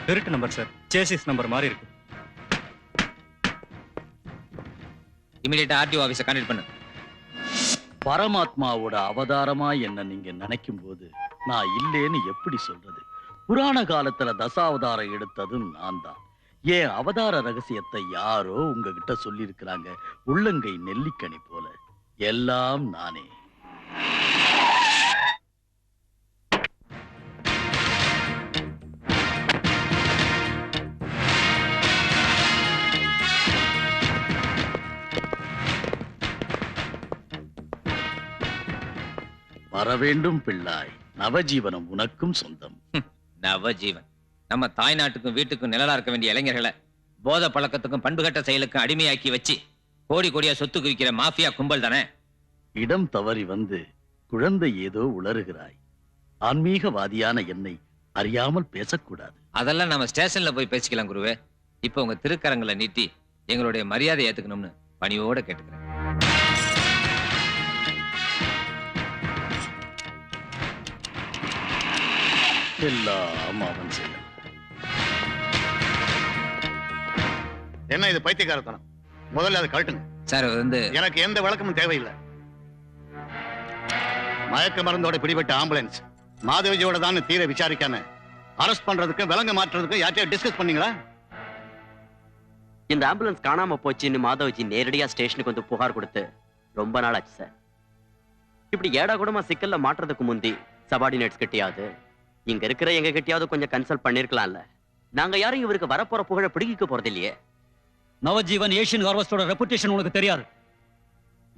திருட்டு நம்பர் சார். சேசிஸ் நம்பர் மாதிரி இருக்கு. இமிடியேட்டா ஆர்டிஓ ஆபீஸை கான்டாக்ட் பண்ணு. பரமாத்மாவோட அவதாரமா என்ன நீங்க நினைக்கும் போது நான் இல்லேன்னு எப்படி சொல்றது? புராண காலத்துல தசாவதாரம் எடுத்ததும் நான் தான். ஏன் அவதார ரகசியத்தை யாரோ உங்ககிட்ட சொல்லி இருக்கிறாங்க. உள்ளங்கை நெல்லிக்கனி போல எல்லாம் நானே. வரவேண்டும் பிள்ளாய், நவஜீவனம் உனக்கும் சொந்தம். நவஜீவன் நம்ம தாய் நாட்டுக்கும் வீட்டுக்கும் நிழலா இருக்க வேண்டிய இளைஞர்களை போத பழக்கத்துக்கும் பண்புகட்ட செயலுக்கும் அடிமையாக்கி வச்சு கோடி கோடியா சொத்து குவிக்கிற மாஃபியா கும்பல் தானே. இடம் தவறி வந்து குழந்தை ஏதோ உளறுகிறாய். ஆன்மீகவாதியான என்னை அறியாமல் பேசக்கூடாது. அதெல்லாம் நம்ம ஸ்டேஷன்ல போய் பேசிக்கலாம் குருவே. இப்ப உங்க திருக்கரங்களை நீட்டி எங்களுடைய மரியாதை ஏத்துக்கணும்னு பணியோட கேட்டுக்கிறேன். எல்லாம் அவன் செய்யும். என்ன இது பைத்தியக்காரத்தனம்? முதல்ல அதை கழட்டுங்க சார். வந்து எனக்கு எந்த விளக்கமும் தேவையில்லை. மயக்க மருந்தோட பிடிபட்ட ஆம்புலன்ஸ் மாதவிஜியோட தான் தீர விசாரிக்காம அரெஸ்ட் பண்றதுக்கு விலங்கு மாற்றுறதுக்கு யார்ட்டையும் டிஸ்கஸ் பண்ணீங்களா? இந்த ஆம்புலன்ஸ் காணாம போச்சுன்னு மாதவஜி நேரடியா ஸ்டேஷனுக்கு வந்து புகார் கொடுத்து ரொம்ப நாள் ஆச்சு சார். இப்படி ஏடா கூடமா சிக்கல்ல மாட்டுறதுக்கு முந்தி சபார்டினேட்ஸ் கிட்டியாவது இங்க இருக்கிற எங்க கிட்டியாவது கொஞ்சம் கன்சல்ட் பண்ணிருக்கலாம்ல. நாங்க யாரும் இவருக்கு வரப்போற புகழ பிடிக்க போறது இல்லையே. நவஜீவன் ஏஷியன் ஹார்வெஸ்டோட ரெபுடேஷன் உனக்கு தெரியாது.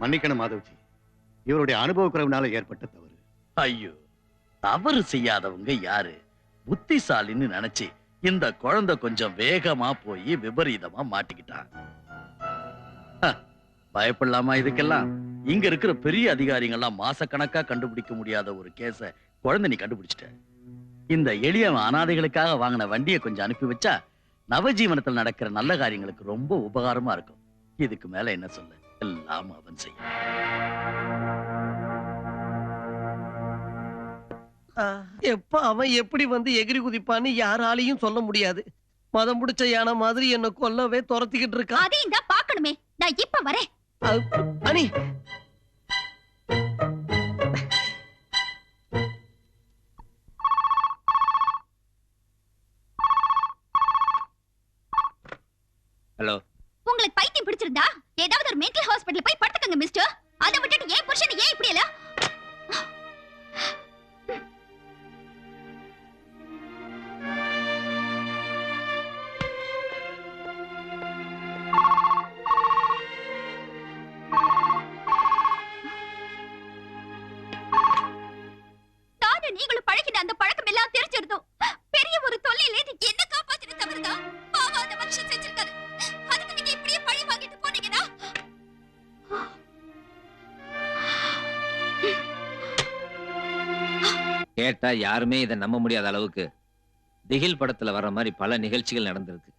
மன்னிக்கணும் மாதவ்ஜி, இவருடைய அனுபவ குறைவுனால ஏற்பட்ட தவறு. ஐயோ, தவறு செய்யாதவங்க யாரு? புத்திசாலின்னு நினைச்சு இந்த குழந்தை கொஞ்சம் வேகமா போய் விபரீதமா மாட்டிக்கிட்டான். பயப்படலாமா இதுக்கெல்லாம்? இங்க இருக்கிற பெரிய அதிகாரிகள்லாம் மாசக்கணக்கா கண்டுபிடிக்க முடியாத ஒரு கேஸ குழந்தை நீ கண்டுபிடிச்சிட்ட. இந்த எளிய அனாதைகளுக்காக வாங்கின வண்டியை கொஞ்சம் அனுப்பி வச்சா நவஜீவனத்தில் நடக்கிற நல்ல காரியங்களுக்கு ரொம்ப உபகாரமா இருக்கும். இதுக்கு மேல என்ன சொல்ல? எல்லாம் அவன் செய்ய. எப்ப அவன் எப்படி வந்து எகிரி குதிப்பான்னு யாராலையும் சொல்ல முடியாது. மதம் பிடிச்ச யானை மாதிரி என்ன கொல்லவே துரத்திக்கிட்டு இருக்கா. அதையும் தான் பார்க்கணுமே. நான் இப்ப வரேன். அனி ஹலோ. உங்களுக்கு பைத்தியம் பிடிச்சிருந்தா ஏதாவது ஒரு மென்டல் ஹாஸ்பிடல்ல போய் படுத்துக்கங்க மிஸ்டர். அதை விட்டுட்டு ஏன் புருஷனை ஏன் இப்படி எல்லாம்? கேட்டா யாருமே இதை நம்ப முடியாத அளவுக்கு திகில் படத்துல வர்ற மாதிரி பல நிகழ்ச்சிகள் நடந்திருக்கு.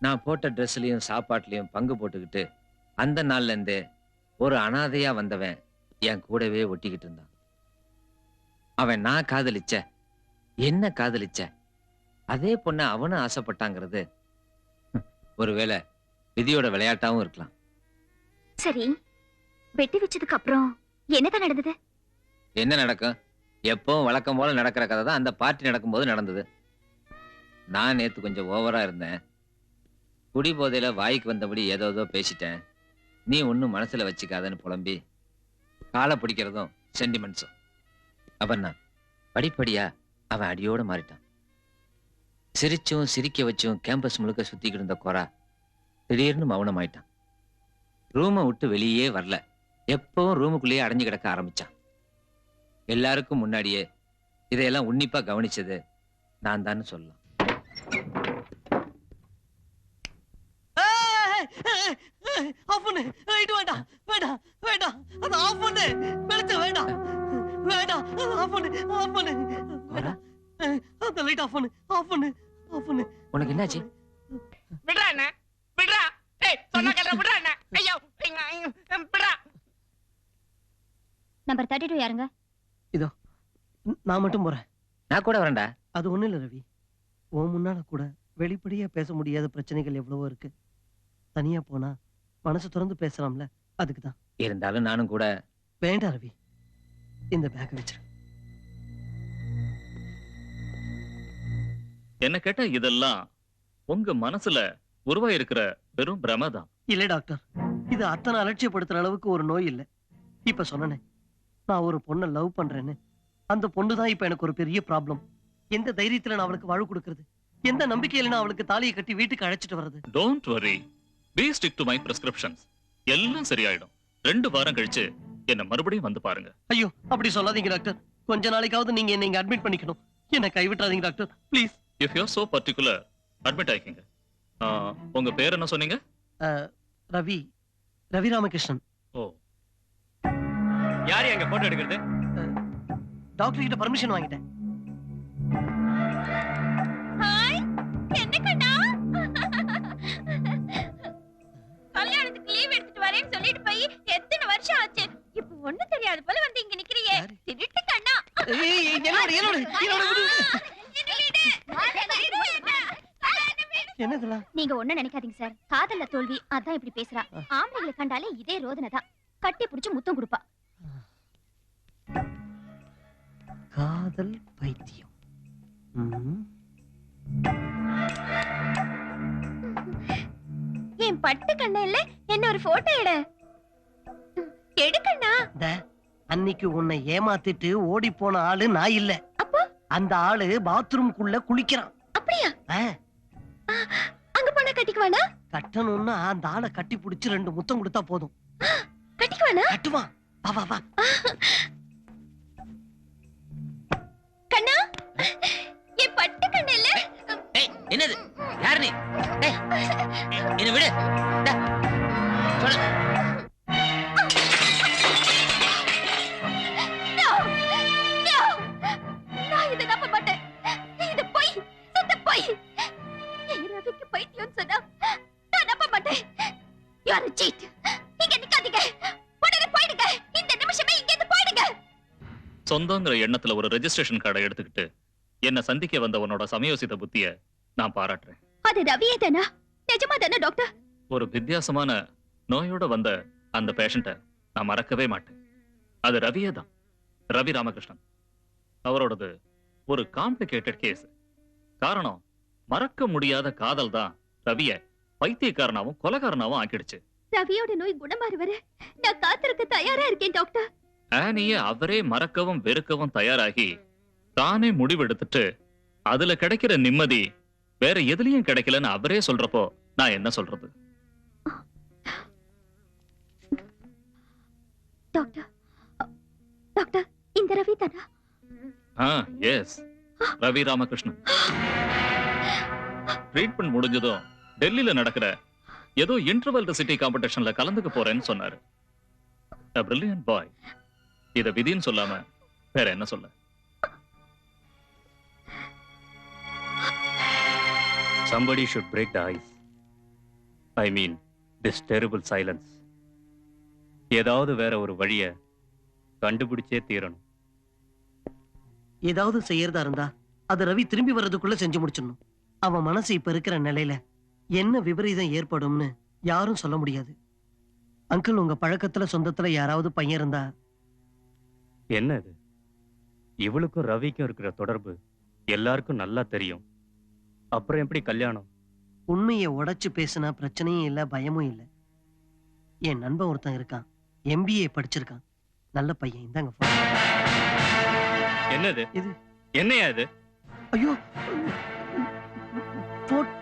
நான் போட்ட ட்ரெஸ்லயும் சாப்பாட்டுலயும் பங்கு போட்டுக்கிட்டு அந்த நாள்ல இருந்தே ஒரு அனாதையா வந்தவன் என் கூடவே ஒட்டிக்கிட்டு இருந்தான். அவன் நான் காதலிச்ச என்ன காதலிச்ச அதே பொண்ண அவனும் ஆசைப்பட்டாங்கிறது ஒருவேளை விதியோட விளையாட்டாவும் இருக்கலாம். சரி, வெட்டி வச்சதுக்கு அப்புறம் என்னதான் நடந்தது? என்ன நடக்கும்? எப்பவும் வழக்கம் போல நடக்கிற கதை தான் அந்த பார்ட்டி நடக்கும்போது நடந்தது. நான் நேத்து கொஞ்சம் ஓவரா இருந்தேன். குடி போதையில வாய்க்கு வந்தபடி ஏதோ பேசிட்டேன். நீ ஒன்னும் மனசுல வச்சுக்காதன்னு புலம்பி காலை பிடிக்கிறதும் சென்டிமெண்ட்ஸும். அபர்ணா, படிப்படியா அவன் அடியோட மாறிட்டான். சிரிச்சும் சிரிக்க வச்சும் கேம்பஸ் முழுக்க சுத்திக்கிட்டு இருந்த கோரா திடீர்னு மௌனமாயிட்டான். ரூமை விட்டு வெளியே வரல. எப்பவும் ரூமுக்குள்ளேயே அடைஞ்சு கிடக்க ஆரம்பிச்சான். எல்லாருக்கும் முன்னாடியே இதையெல்லாம் உன்னிப்பா கவனிச்சது நான் தான் சொல்லலாம். வேண்டாம் வேண்டாம் வேண்டாம், அது ஆஃப் பண்ணு. வெளிச்சம் வேண்டாம் வேண்டாம், ஆஃப் பண்ணு ஆஃப் பண்ணு. அந்த லைட் ஆஃப் பண்ணு ஆஃப் பண்ணு ஆஃப் பண்ணு. உனக்கு என்னாச்சு? விடுறா அண்ணா, விடுறா. டேய் சொன்னா கேளு, விடுறா அண்ணா. ஐயோ விடுறா. நம்பர் 32 யாருங்க? இதோ நான் மட்டும் போறேன். நான் கூட வரேன்டா. அது ஒண்ணு இல்ல ரவி, உன் முன்னால கூட வெளிப்படையா பேச முடியாத பிரச்சனைகள் எவ்வளவோ இருக்கு. தனியா போனா மனசு திறந்து பேசலாம்ல, அதுக்குதான். இருந்தாலும் நானும் கூட. வேண்டாம் ரவி, இந்த பேக் வச்சிரு. என்ன கேட்டா இதெல்லாம் உங்க மனசுல உருவாயிருக்கிற வெறும் பிரமதான். இல்ல டாக்டர், இது அத்தனை அலட்சியப்படுத்துற அளவுக்கு ஒரு நோய் இல்ல. இப்ப சொன்னனே, நான் ஒரு பொண்ணை லவ் பண்றேன்னு. அந்த பொண்ணு தான் இப்ப எனக்கு ஒரு பெரிய ப்ராப்ளம். எந்த தைரியத்துல நான் அவளுக்கு வாழ்வு கொடுக்கறது? எந்த நம்பிக்கையில நான் அவளுக்கு தாலியை கட்டி வீட்டுக்கு அழைச்சிட்டு வர்றது? Don't worry, be stick to my prescriptions. எல்லாம் சரியாயிடும். 2 வாரம் கழிச்சு என்ன மறுபடியும் வந்து பாருங்க. ஐயோ அப்படி சொல்லாதீங்க டாக்டர். கொஞ்ச நாளைக்காவது நீங்க என்ன இங்க அட்மிட் பண்ணிக்கணும். என்ன கைவிட்டாதீங்க doctor, please. If you are so particular, admit ஆயிக்கீங்க. உங்க பேர் என்ன சொன்னீங்க? ரவி, ரவி ராமகிருஷ்ணன். ஓ, யாரு எங்க போட்டோ எடுக்கிறது? டாக்டர் கிட்ட பர்மிஷன் வாங்கிட்டேன். ஹாய், என்ன கண்ணா? கல்யாணத்துக்கு லீவ் எடுத்துட்டு வரேன்னு சொல்லிட்டு போய் எத்தனை வருஷம் ஆச்சு. இப்போ ஒண்ணு தெரியாது போல வந்து இங்க நிக்கிறியே. திருட்டு கண்ணா. என்னதுலாம்? நீங்க ஒண்ணு நினைக்காதீங்க சார். காதல்ல தோல்வி, அதான் இப்படி பேசுறா. ஆம்பளைங்களை கண்டாலே இதே ரோதனை தான். கட்டி பிடிச்சு முத்தம் கொடுப்பா. காதல் பைத்தியம். என் பட்டு கண்ண இல்ல, என்ன ஒரு போட்டோ எடுக்கண்ணா. அன்னைக்கு உன்னை ஏமாத்திட்டு ஓடி போன ஆளு நான் இல்ல. அப்போ அந்த ஆளு பாத்ரூம்குள்ள குளிக்கிறான். அப்படியா? அங்க போனா கட்டிக்குவானா? கட்டணும்னா அந்த ஆளை கட்டி பிடிச்சு 2 முத்தம் கொடுத்தா போதும். கட்டிக்குவானா? கட்டுவான். வா வா வா. கண்ணா, என் பட்டு கண்ண இல்ல. என்னது? யாரு நீ? என்ன விடு. நான் இதை நம்ப மாட்டேன். இது பொய், சுத்த பொய். ரவிக்கு பைத்தியம் சொன்னா நான் நம்ப மாட்டேன். You are a cheat. இங்க நிக்காதீங்க. உடனே போயிடுங்க. இந்த நிமிஷமே இங்க இருந்து போயிடுங்க. சொந்தங்கிற எண்ணத்துல ஒரு ரெஜிஸ்ட்ரேஷன் கார்டை எடுத்துக்கிட்டு என்ன சந்திக்க வந்த உன்னோட சமயோசித புத்திய நான் பாராட்டுறேன். அது ரவியே தானா? நிஜமா தானே டாக்டர்? ஒரு வித்தியாசமான நோயோட வந்த அந்த பேஷண்ட நான் மறக்கவே மாட்டேன். அது ரவியே தான், ரவி ராமகிருஷ்ணன். அவரோடது ஒரு காம்ப்ளிகேட்டட் கேஸ். காரணம், மறக்க முடியாத காதல் தான் ரவிய பைத்தியக்காரனாவும் கொலைகாரனாவும் ஆக்கிடுச்சு. ரவியோட நோய் குணமாறு வர நான் காத்திருக்க தயாரா இருக்கேன் டாக்டர். ஆனிய அவரே மறக்கவும் வெறுக்கவும் தயாராகி தானே முடிவெடுத்துட்டு அதுல கிடைக்கிற நிம்மதி வேற எதுலயும் கிடைக்கலன்னு அவரே சொல்றப்போ நான் என்ன சொல்றது? டாக்டர், டாக்டர், இந்த ரவி தானா? எஸ், ரவி ராமகிருஷ்ணன். ட்ரீட்மெண்ட் முடிஞ்சதும் டெல்லியில நடக்கிற ஏதோ இன்டர்வல் சிட்டி காம்படிஷன்ல கலந்துக்க போறேன்னு சொன்னாரு. A brilliant boy. இத விதின்னு சொல்லாம வேற என்ன சொல்ல? Somebody should break the ice. I mean, this terrible silence. ஏதாவது வேற ஒரு வழிய கண்டுபிடிச்சே தீரணும். ஏதாவது செய்யறதா இருந்தா அது ரவி திரும்பி வர்றதுக்குள்ள செஞ்சு முடிச்சிடணும். அவன் மனசு இப்ப இருக்கிற நிலையில என்ன விபரீதம் ஏற்படும்னு யாரும் சொல்ல முடியாது. அங்கிள், உங்க பழக்கத்துல சொந்தத்துல யாராவது பையன் இருந்தா? என்ன இது? இவளுக்கும் ரவிக்கும் இருக்கிற தொடர்பு எல்லாருக்கும் நல்லா தெரியும். அப்புறம் எப்படி கல்யாணம்? உண்மையை உடைச்சு பேசினா பிரச்சனையும் இல்ல, பயமும் இல்ல. என் நண்பன் ஒருத்தன் இருக்கான், MBA படிச்சிருக்கான், நல்ல பையன். இந்தாங்க phone. என்னது இது? என்னையா இது? ஐயோ,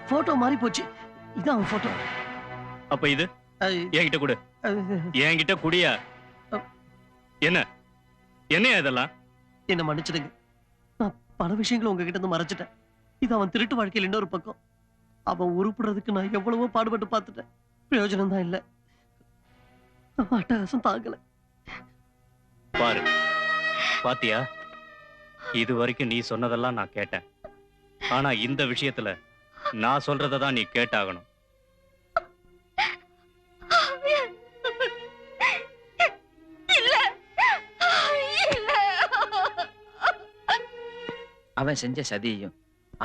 போட்டோ மாறி போச்சு. இதான் அவன் போட்டோ. அப்ப இது என்கிட்ட கொடு. என்கிட்ட குடியா? என்ன என்னையா இதெல்லாம்? என்ன மன்னிச்சிடுங்க, நான் பல விஷயங்களை உங்ககிட்ட இருந்து மறைச்சிட்டேன். இது அவன் திருட்டு வாழ்க்கையில் இன்னொரு பக்கம். அவன் உருப்படுறதுக்கு நான் எவ்வளவோ பாடுபட்டு பார்த்துட்டேன், பிரயோஜனம் தான் இல்ல. அட்டகாசம் தாங்கல. பாரு, பாத்தியா, இது வரைக்கும் நீ சொன்னதெல்லாம் நான் கேட்டேன். ஆனா இந்த விஷயத்துல நான் சொல்றதான் நீ கேட்டாகணும். அவன் செஞ்ச சதியையும்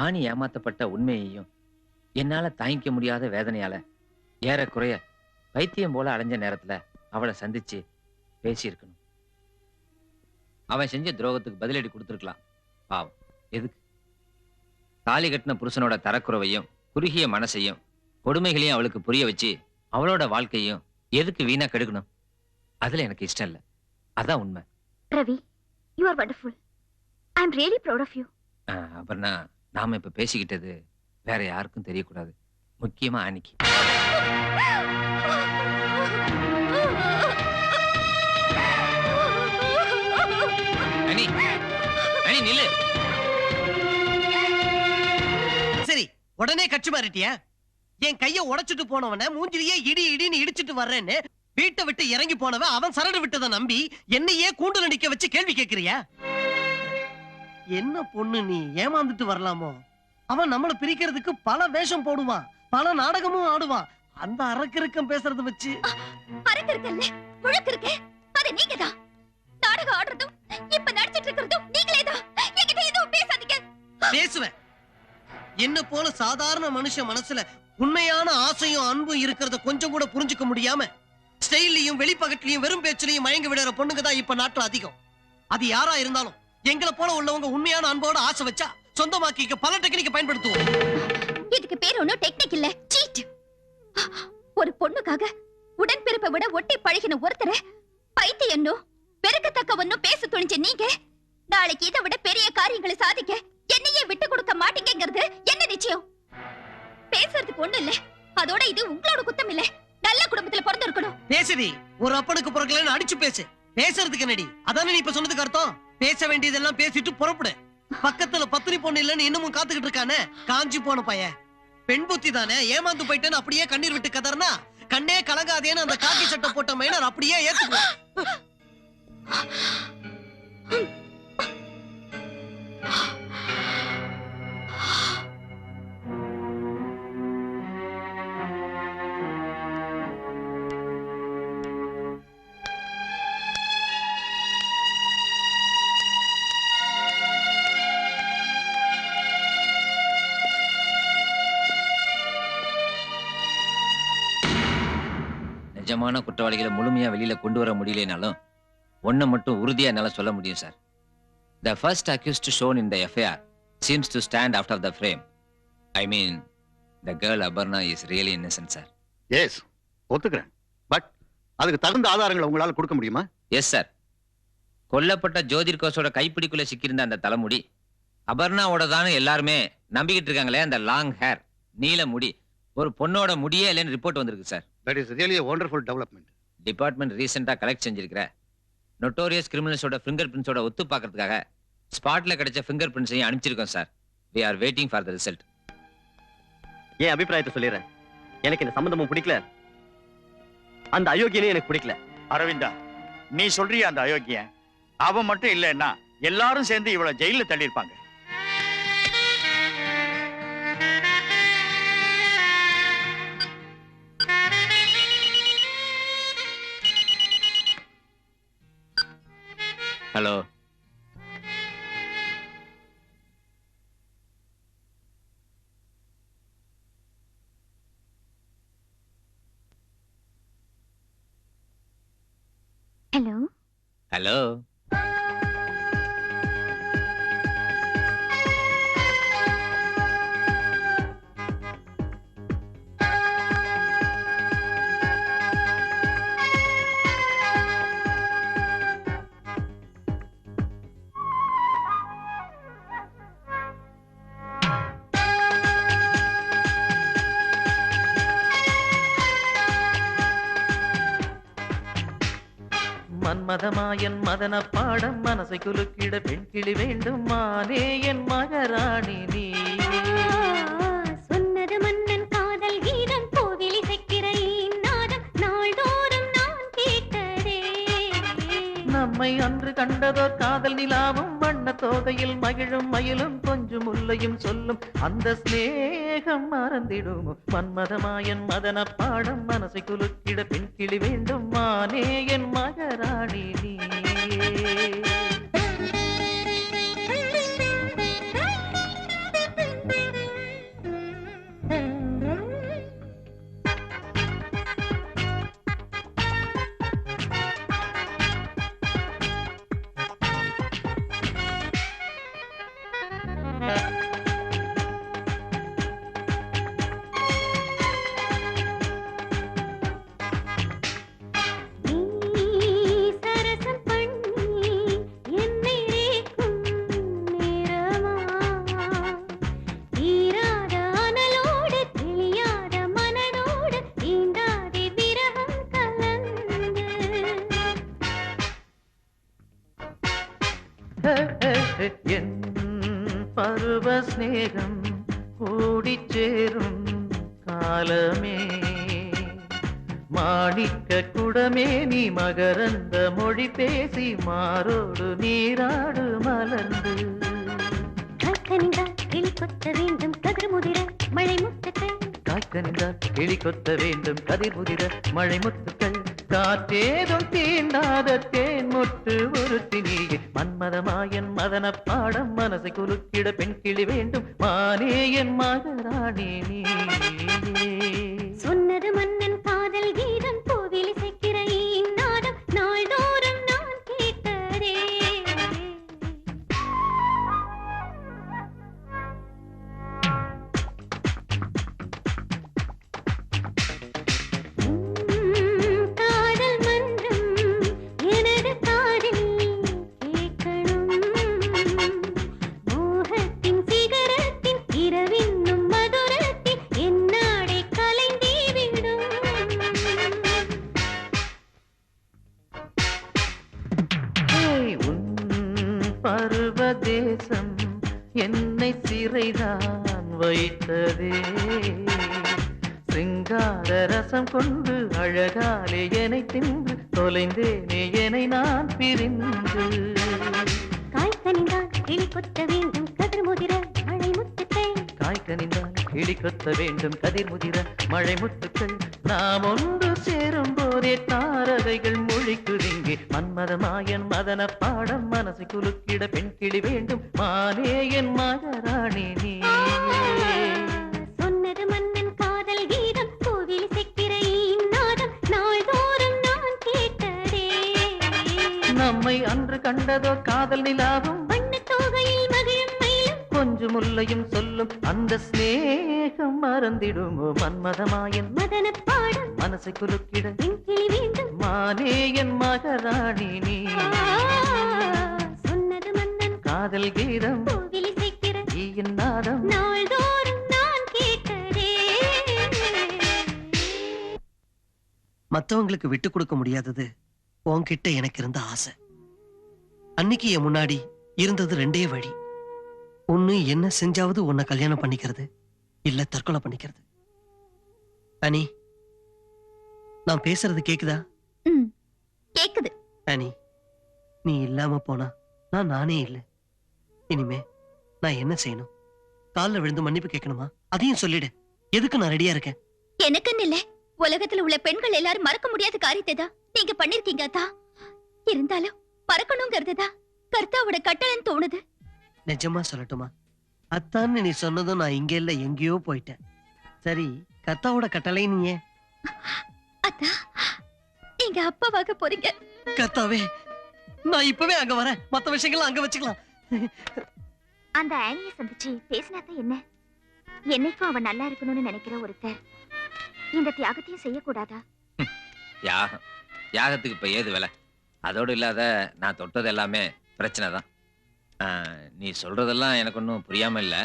ஆணி ஏமாத்தப்பட்ட உண்மையையும் என்னால தாங்கிக்க முடியாத வேதனையால ஏறக்குறைய பைத்தியம் போல அலைஞ்ச நேரத்துல அவளை சந்திச்சு பேசியிருக்கணும். அவன் செஞ்ச துரோகத்துக்கு பதிலடி கொடுத்துருக்கலாம். பாவம், எதுக்கு? தாலி கட்டின புருஷனோட தரக்குறைவையும் குறுகிய மனசையும் கொடுமைகளையும் அவளுக்கு புரிய வச்சு அவளோட வாழ்க்கையும் எதுக்கு வீணா கெடுக்கணும்? அதுல எனக்கு இஷ்டம் இல்லை. அதான் உண்மை. Ravi, you are wonderful. I am really proud of you. Aparna, நாம இப்ப பேசிக்கிட்டது வேற யாருக்கும் தெரியக்கூடாது, முக்கியமா ஆனிக்கு. அனி, அனி நில்லு. சரி, உடனே கட்சி மாறிட்டியா? என் கைய உடைச்சிட்டு போனவன மூஞ்சிலேயே இடி இடின்னு இடிச்சிட்டு வர்றேன்னு வீட்டை விட்டு இறங்கி போனவன் அவன் சரடு விட்டதை நம்பி என்னையே கூண்டுல நிக்க வச்சு கேள்வி கேட்கிறியா? என்ன பொண்ணு நீ, ஏமாந்துட்டு வரலாமோ? அவன் நம்மளை பிரிக்கிறதுக்கு பல வேஷம் போடுவான், பல நாடகமும் ஆடுவான். அந்த அரக்கிருக்கம் பேசுறத வச்சு அரக்கிருக்கல்ல, முழக்கிருக்க அது நீங்கதான். நாடகம் ஆடுறதும் இப்ப நடிச்சிட்டு இருக்கிறதும் நீங்களேதான். என்கிட்ட எதுவும் பேசாதீங்க. பேசுவேன். என்ன போல சாதாரண மனுஷன் மனசுல உண்மையான ஆசையும் அன்பும் இருக்கிறத கொஞ்சம் கூட புரிஞ்சுக்க முடியாம ஸ்டைல்லையும் வெளிப்பகட்லையும் வெறும் பேச்சிலையும் மயங்கி விடுற பொண்ணுங்க தான் இப்ப நாட்டுல அதிகம். அது யாரா இருந்தாலும் எங்களை போல உள்ளவங்க உண்மையான அன்போட ஆசை வச்சா சொந்தமாக்கிக்க பல டெக்னிக்கை பயன்படுத்துவோம். இதுக்கு பேர் ஒன்னும் டெக்னிக் இல்ல, சீட். ஒரு பொண்ணுக்காக உடன்பிறப்பை விட ஒட்டி பழகின ஒருத்தரை பைத்தியன்னோ பெருக்கத்தக்கவன்னோ பேச துணிஞ்ச நீங்க நாளைக்கு இதை விட பெரிய காரியங்களை சாதிக்க என்னையே விட்டு கொடுக்க மாட்டீங்கிறது என்ன நிச்சயம்? பேசுறதுக்கு ஒண்ணு இல்ல, அதோட இது உங்களோட குத்தம் இல்ல. நல்ல குடும்பத்துல பிறந்து இருக்கணும். பேசுடி, ஒரு அப்பனுக்கு பிறக்கலன்னு அடிச்சு பேசு. பேசுறதுக்கு என்னடி? அதானே நீ இப்ப சொன்னதுக்கு அர்த்தம். பேச வேண்டியதெல்லாம் பேசிட்டு புறப்படு. பக்கத்துல பத்தினி பொண்ணு இல்லன்னு இன்னமும் காத்துக்கிட்டு இருக்கானே காஞ்சி போன பையன். பெண் புத்தி தானே, ஏமாந்து போயிட்டேன்னு அப்படியே கண்ணீர் விட்டு கதறனா கண்ணே கலங்காதேன்னு அந்த காக்கி சட்டை போட்ட மைனர் அப்படியே ஏத்துக்குவான். நிஜமான குற்றவாளிகளை முழுமையா வெளியில கொண்டு வர முடியலனாலும் ஒன்ன மட்டும் உறுதியா என்னால சொல்ல முடியும் sir. The first accused shown in the FIR seems to stand out of the frame. I mean, the girl Abarna is really innocent, sir. Yes, ஒத்துக்கிறேன். பட் அதுக்கு தகுந்த ஆதாரங்களை உங்களால கொடுக்க முடியுமா? Yes sir. கொல்லப்பட்ட ஜோதிர் கோஷோட கைப்பிடிக்குள்ள சிக்கியிருந்த அந்த தலைமுடி அபர்ணாவோட தான் எல்லாருமே நம்பிக்கிட்டு இருக்காங்களே. அந்த லாங் ஹேர், நீல முடி ஒரு பொண்ணோட முடியே இல்லைன்னு ரிப்போர்ட் வந்திருக்கு சார். That is really a wonderful development. Department recently collect செஞ்சிருக்கிற நோட்டோரியஸ் கிரிமினல்ஸோட ஃபிங்கர் பிரிண்ட்ஸோட ஒத்து பார்க்கறதுக்காக ஸ்பாட்ல கிடைச்ச ஃபிங்கர் பிரிண்ட்ஸையும் அனுப்பிச்சிருக்கோம் சார். We are waiting for the result. என் அபிப்பிராயத்தை சொல்லிடுறேன். எனக்கு இந்த சம்பந்தமும் பிடிக்கல, அந்த அயோக்கியனே எனக்கு பிடிக்கல. அரவிந்தா, நீ சொல்றிய அந்த அயோக்கியன் அவன் மட்டும் இல்லைன்னா எல்லாரும் சேர்ந்து இவளை ஜெயில தள்ளியிருப்பாங்க. Hello, hello hello. மன்மதமாயன் மதன பாடம் மனசை குலுக்கிட பெண் கிளி வேண்டும் மானே என் மகராணி நீ. சொன்னது மன்னன் காதல் கீதம் கோவில் இசைக்கிற நாதம் நாள்தோறும் நான் கேட்டதே. நம்மை அன்று கண்டதோர் காதல் நிலாவும் வண்ண தோகையில் மகிழும் மயிலும் கொஞ்சம் முல்லையும் சொல்லும் அந்த ஸ்நேகம் மறந்திடும். மன்மதமாயன் மதன பாடம் மனசை குலுக்கிட பெண் கிளி வேண்டும் மானே என் மகராணி நீ. என் பருவ ஸ்நேகம் கூடிச் சேரும் காலமே மாணிக்க குடமே நீ மகரந்த மொழி பேசி மாரோடு நீராடு மலர்ந்து. காய்கனிந்தால் கிளி கொத்த வேண்டும் கதிர் முதிர மழை முத்துக்கள். காய்கனிந்தால் கிளி கொத்த வேண்டும் கதிர் முதிர மழை முத்துக்கள். காற்றேதும் தீண்டாத தேன் முட்டு ஒருத்தி நீயே. மன்மதமாயன் மதன பாடம் மனசை குலுக்கிட பெண் கிளி வேண்டும் மானே என் மகராணி நீ. சொன்னது மன்னன் காதல் கீதம் கோவில் இசைக்கிற நாதம் நாள்தோறும் நான் கேட்டதே. காதல் மன்றம் எனது காதில் கேட்கணும். மோகத்தின் சிகரத்தின் இரவின்னும் மதுரத்தின் என்னாடை கலைந்தே விடும். உன் பருவதேசம் என்னை சிறைதான் வைத்ததே. சிங்கார ரசம் கொண்டு அழகாலே என்னை தின்று தொலைந்தேனே என்னை நான் பிரிந்து. காய்கனிந்தால் கிளி கொத்த வேண்டும் கதிர் முதிர மழை முத்துக்கள். காய்கனிந்தால் கிளி கொத்த வேண்டும் கதிர் முதிர மழை முத்துக்கள். நாம் ஒன்று சேரும் போதே தாரகைகள் மொழிக்குதிங்கி. மன்மதமாயன் மதன பாடம் மனசை குலுக்கிட பெண் கிளி வேண்டும் மானே என் மகராணி நீ. சொன்னது மன்னன் காதல் கீதம் கோவில் இசைக்கிற நாதம் நாள்தோறும் நான் கேட்டதே. நம்மை அன்று கண்டதோ காதல் நிலாவும் வண்ண தோகையில் மகிழும் மயிலும் கொஞ்சம் முல்லையும் சொல்லும் அந்த ஸ்நேகம் மறந்திடுமோ. மன்மதமாயன் மதன பாடம் மனசை குலுக்கிட பெண் கிளி வேண்டும் மானே என் மகராணி நீ. சொன்னது மன்னன் காதல் கீதம் கோவில் இசைக்கிற என் நாதம் நாள்தோறும் நான் கேட்டதே. மத்தவங்களுக்கு விட்டு கொடுக்க முடியாதது உன்கிட்ட எனக்கு இருந்த ஆசை. அன்னைக்கு என் முன்னாடி இருந்தது ரெண்டே வழி. ஒண்ணு என்ன செஞ்சாவது உன்னை கல்யாணம் பண்ணிக்கிறது, இல்ல தற்கொலை பண்ணிக்கிறது. அனி, நான் பேசுறது கேக்குதா? கேக்குது. அனி, நீ இல்லாம போனா நானே இல்ல. இனிமே நான் என்ன செய்யணும்? கால்ல விழுந்து மன்னிப்பு கேட்கணுமா? அதையும் சொல்லிடு. எதுக்கு நான் ரெடியா இருக்கேன். எனக்குன்னு இல்ல, உலகத்துல உள்ள பெண்கள் எல்லாரும் மறக்க முடியாத காரியத்தை தான் நீங்க பண்ணிருக்கீங்க அத்தா. இருந்தாலும் மறக்கணுங்கிறது தான் கர்த்தாவோட கட்டளைன்னு தோணுது. நிஜமா சொல்லட்டுமா? அத்தான்னு நீ சொன்னதும் நான் இங்க இல்ல எங்கேயோ போயிட்டேன். சரி, கர்த்தாவோட கட்டளை நீ ஏன்? அத்தா, நீங்க அப்பாவாக போறீங்க. கர்த்தாவே, நான் இப்பவே அங்க வரேன். மத்த விஷயங்கள் அங்க வச்சுக்கலாம். அந்த ஆனிய சந்திச்சு பேசினாதான் என்ன? என்னைக்கும் அவன் நல்லா இருக்கணும்னு நினைக்கிற ஒருத்தர் இந்த தியாகத்தையும் செய்யக்கூடாதா? தியாகம் தியாகத்துக்கு இப்ப ஏது வேலை? அதோடு இல்லாத நான் தொட்டது எல்லாமே பிரச்சனை தான். நீ சொல்றதெல்லாம் எனக்கு ஒன்றும் புரியாம இல்ல.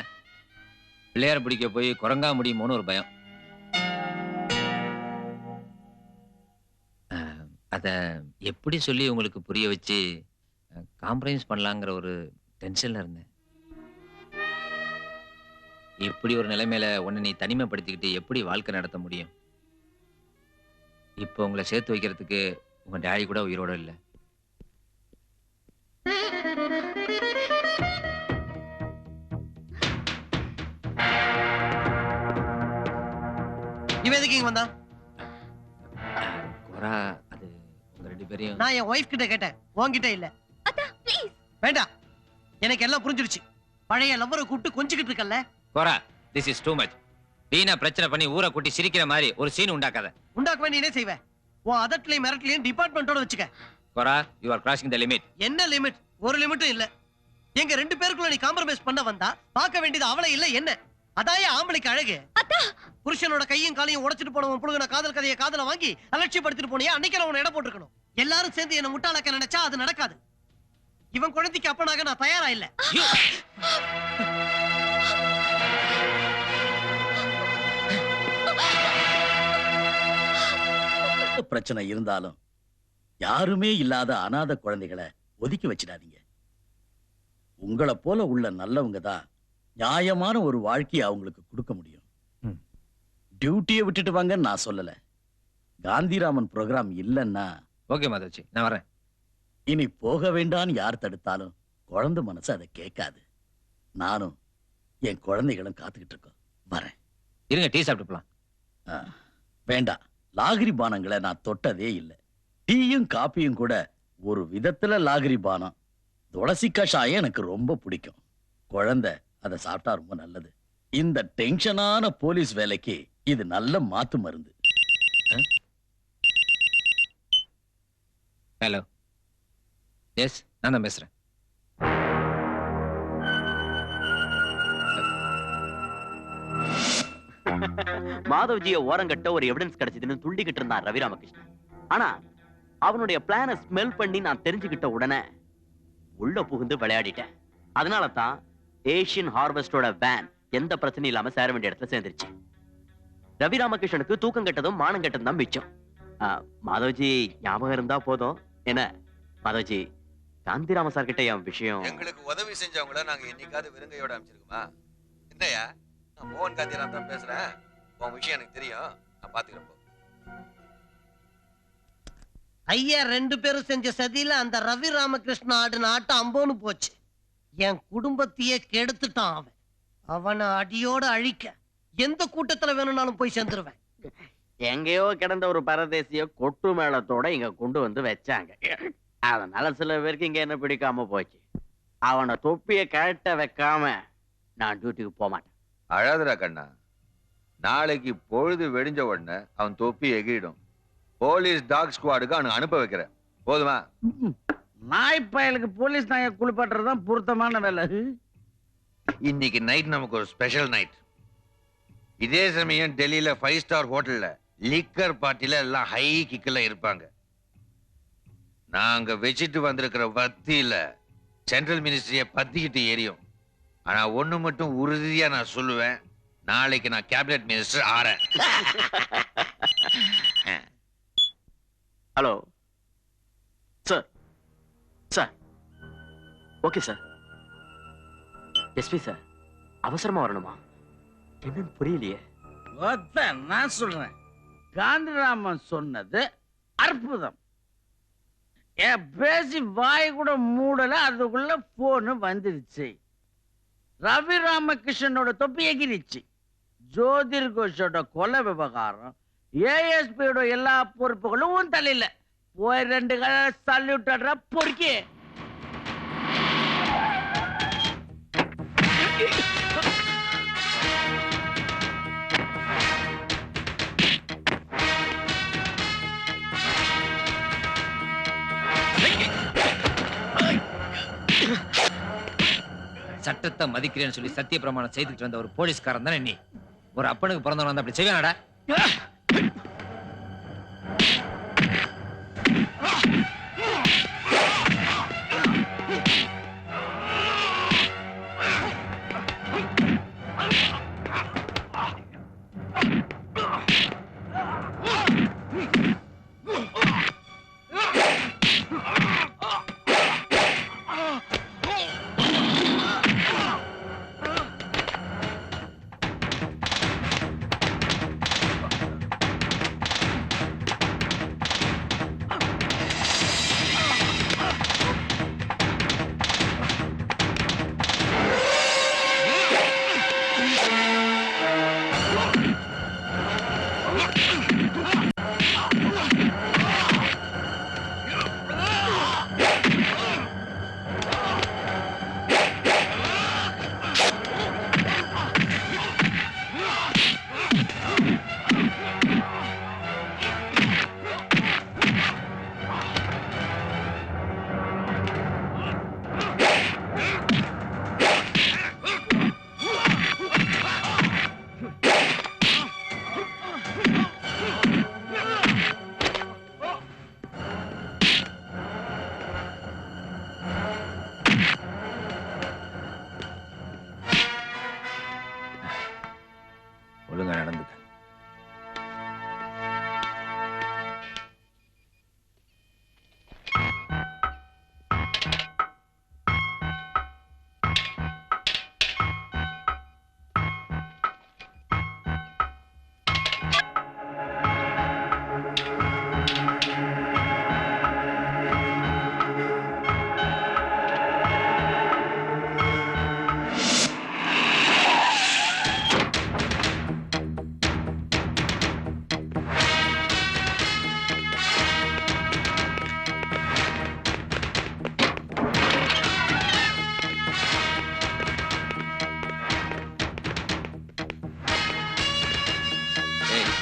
பிள்ளையார பிடிக்க போய் குரங்கா முடியுமோன்னு ஒரு பயம். அத எப்படி சொல்லி உங்களுக்கு புரிய வச்சு காம்ப்ரமைஸ் பண்ணலாங்கிற ஒரு டென்ஷன்ல இருந்தேன். இப்படி ஒரு நிலைமையில உன்னை நீ தனிமைப்படுத்திக்கிட்டு எப்படி வாழ்க்கை நடத்த முடியும்? இப்போ உங்களை சேர்த்து வைக்கிறதுக்கு உங்க டாடி கூட உயிரோட இல்லை. இவன் எதுக்கு இங்க வந்தா? கோரா, அது உங்க ரெண்டு பேரையும் நான் என் ஒய்ஃப் கிட்ட கேட்டேன், உன்கிட்ட இல்ல. அத்தா ப்ளீஸ். வேண்டாம், எனக்கு எல்லாம் புரிஞ்சிருச்சு. பழைய லவ்வரை கூப்பிட்டு கொஞ்சிக்கிட்டு இருக்கல்ல. கோரா, திஸ் இஸ் டூ மச். வீணா பிரச்சனை பண்ணி ஊரை கூட்டி சிரிக்கிற மாதிரி ஒரு சீன் உண்டாக்காத. உண்டாக்க வேண்டியனே செய்வேன். உன் அதட்லையும் மிரட்டலையும் டிபார்ட்மெண்டோட வச்சுக்க. Kora, you are crossing the limit. என்ன லிமிட்? ஒரு லிமிட்டும் இல்ல. எங்க ரெண்டு பேருக்குள்ள நீ காம்ப்ரமைஸ் பண்ண வந்தா பார்க்க வேண்டியது அவளை இல்ல என்ன. அதாயே ஆம்பளைக்கு அழகு. புருஷனோட கையும் காலையும் உடைச்சிட்டு போனவன் புழுகின காதல் கதையை காதல வாங்கி அலட்சியப்படுத்திட்டு போனியா? அன்னைக்கு அவனை இடம் போட்டுருக்கணும். எல்லாரும் சேர்ந்து என்ன முட்டாளாக்க நினைச்சா அது நடக்காது. இவன் குழந்தைக்கு அப்பனாக நான் தயாரா இல்ல. பிரச்சனை இருந்தாலும் யாருமே இல்லாத அனாதை குழந்தைகளை ஒதுக்கி வச்சிடாதீங்க. உங்களை போல உள்ள நல்லவங்க தான் நியாயமான ஒரு வாழ்க்கையை அவங்களுக்கு கொடுக்க முடியும். டியூட்டியை விட்டுட்டு வாங்கன்னு நான் சொல்லல. காந்திராமன் ப்ரோக்ராம் இல்லைன்னா ஓகே மாதாஜி, நான் வரேன். இனி போக வேண்டான்னு யார் தடுத்தாலும் குழந்தை மனசு அதை கேட்காது. நானும் என் குழந்தைகளும் காத்துக்கிட்டு இருக்கோம். வரேன். இருங்க, டீ சாப்பிட்டு போலாம். வேண்டாம், லாகிரி பானங்களை நான் தொட்டதே இல்லை. டீயும் காப்பியும் கூட ஒரு விதத்துல லாகிரி பானம். துளசி கஷாயம் எனக்கு ரொம்ப பிடிக்கும். குழந்தை அதை சாப்பிட்டா ரொம்ப நல்லது. இந்த டென்ஷனான போலீஸ் வேலைக்கு இது நல்ல மாத்து மருந்து. ஹலோ, எஸ், நான் தான் பேசுறேன். மாதவ்ஜிய ஓரங்கட்ட ஒரு எவிடன்ஸ் கிடைச்சதுன்னு துள்ளிக்கிட்டு இருந்தான் ரவி ராமகிருஷ்ணன். ஆனா அவனுடைய பிளான ஸ்மெல் பண்ணி நான் தெரிஞ்சுக்கிட்ட உடனே உள்ள புகுந்து விளையாடிட்டேன். அதனால தான் ஏஷியன் ஹார்வெஸ்டோட வேன் எந்த பிரச்சனையும் இல்லாம சேர வேண்டிய இடத்துல சேர்ந்துருச்சு. ரவி ராமகிருஷ்ணனுக்கு தூக்கம் கெட்டதும் மானம் கெட்டதும் தான் மிச்சம். மாதவ்ஜி ஞாபகம் இருந்தா போதும். என்ன மாதவ்ஜி, காந்திராம சார் கிட்ட என் விஷயம். எங்களுக்கு உதவி செஞ்சவங்கள நாங்க என்னைக்காவது வெறுங்கையோட அமைச்சிருக்கோமா? என்னையா, நான் மோகன் காந்திராம் தான் பேசுறேன். உன் விஷயம் எனக்கு தெரியும், நான் பாத்துக்கிறேன். ஐயா ரெண்டு பேரும் செஞ்ச சதியில அந்த ரவி ராமகிருஷ்ண ஆடின ஆட்டம் அம்போன்னு போச்சு. என் குடும்பத்தையே கெடுத்துட்டான் அவன். அவனை அடியோட அழிக்க எந்த கூட்டத்துல வேணும்னாலும் போய் சேர்ந்துருவேன். எங்கேயோ கிடந்த ஒரு பரதேசிய கொட்டு மேளத்தோட இங்க கொண்டு வந்து வச்சாங்க. அதனால சில பேருக்கு இங்க என்ன பிடிக்காம போச்சு. அவனை தொப்பிய கழட்ட வைக்காம நான் டியூட்டிக்கு போக மாட்டேன். அழாதரா கண்ணா, நாளைக்கு பொழுது வெடிஞ்ச உடனே அவன் தொப்பி எகிடும். போலீஸ் டாக் ஸ்குவாடுக்கு அவனுக்கு அனுப்ப வைக்கிறேன். போதுமா? நாய் பயலுக்கு போலீஸ் நாயை குளிப்பாட்டுறதுதான் பொருத்தமான வேலை. இன்னைக்கு நைட் நமக்கு ஒரு ஸ்பெஷல் நைட். இதே சமயம் டெல்லியில 5 ஸ்டார் ஹோட்டல்ல லிக்கர் பார்ட்டில எல்லாம் ஹை கிக்கில் இருப்பாங்க. நாங்க வச்சுட்டு வந்திருக்கிற வத்தியில சென்ட்ரல் மினிஸ்ட்ரிய பத்திக்கிட்டு எரியும். ஆனா ஒண்ணு மட்டும் உறுதியா நான் சொல்லுவேன், நாளைக்கு நான் கேபினட் மினிஸ்டர் ஆறேன். Hello sir. Sir okay sir. SP sir, அவசரமா வரணுமா? என்னன்னு புரியலையே. நான் சொல்றேன், காந்திராமன் சொன்னது அற்புதம். பேசி வாய் கூட மூடல, அதுக்குள்ள போன் வந்துருச்சு. ரவி ராமகிருஷ்ணனோட தொப்பி எகிரிச்சு. ஜோதிர் கோஷோட கொலை விவகாரம், ஏஎஸ்பியோட எல்லா பொறுப்புகளும் உன் தலையில. போய் 2 சல்யூட் அட்ரா பொறுக்கி. சட்டத்தை மதிக்கிறேன்னு சொல்லி சத்திய பிரமாணம் செய்துட்டு வந்த ஒரு போலீஸ்காரன் தானே நீ? ஒரு அப்பனுக்கு பிறந்தவன் வந்து அப்படி செய்வானடா? ஒழுங்கா நடந்துக்க.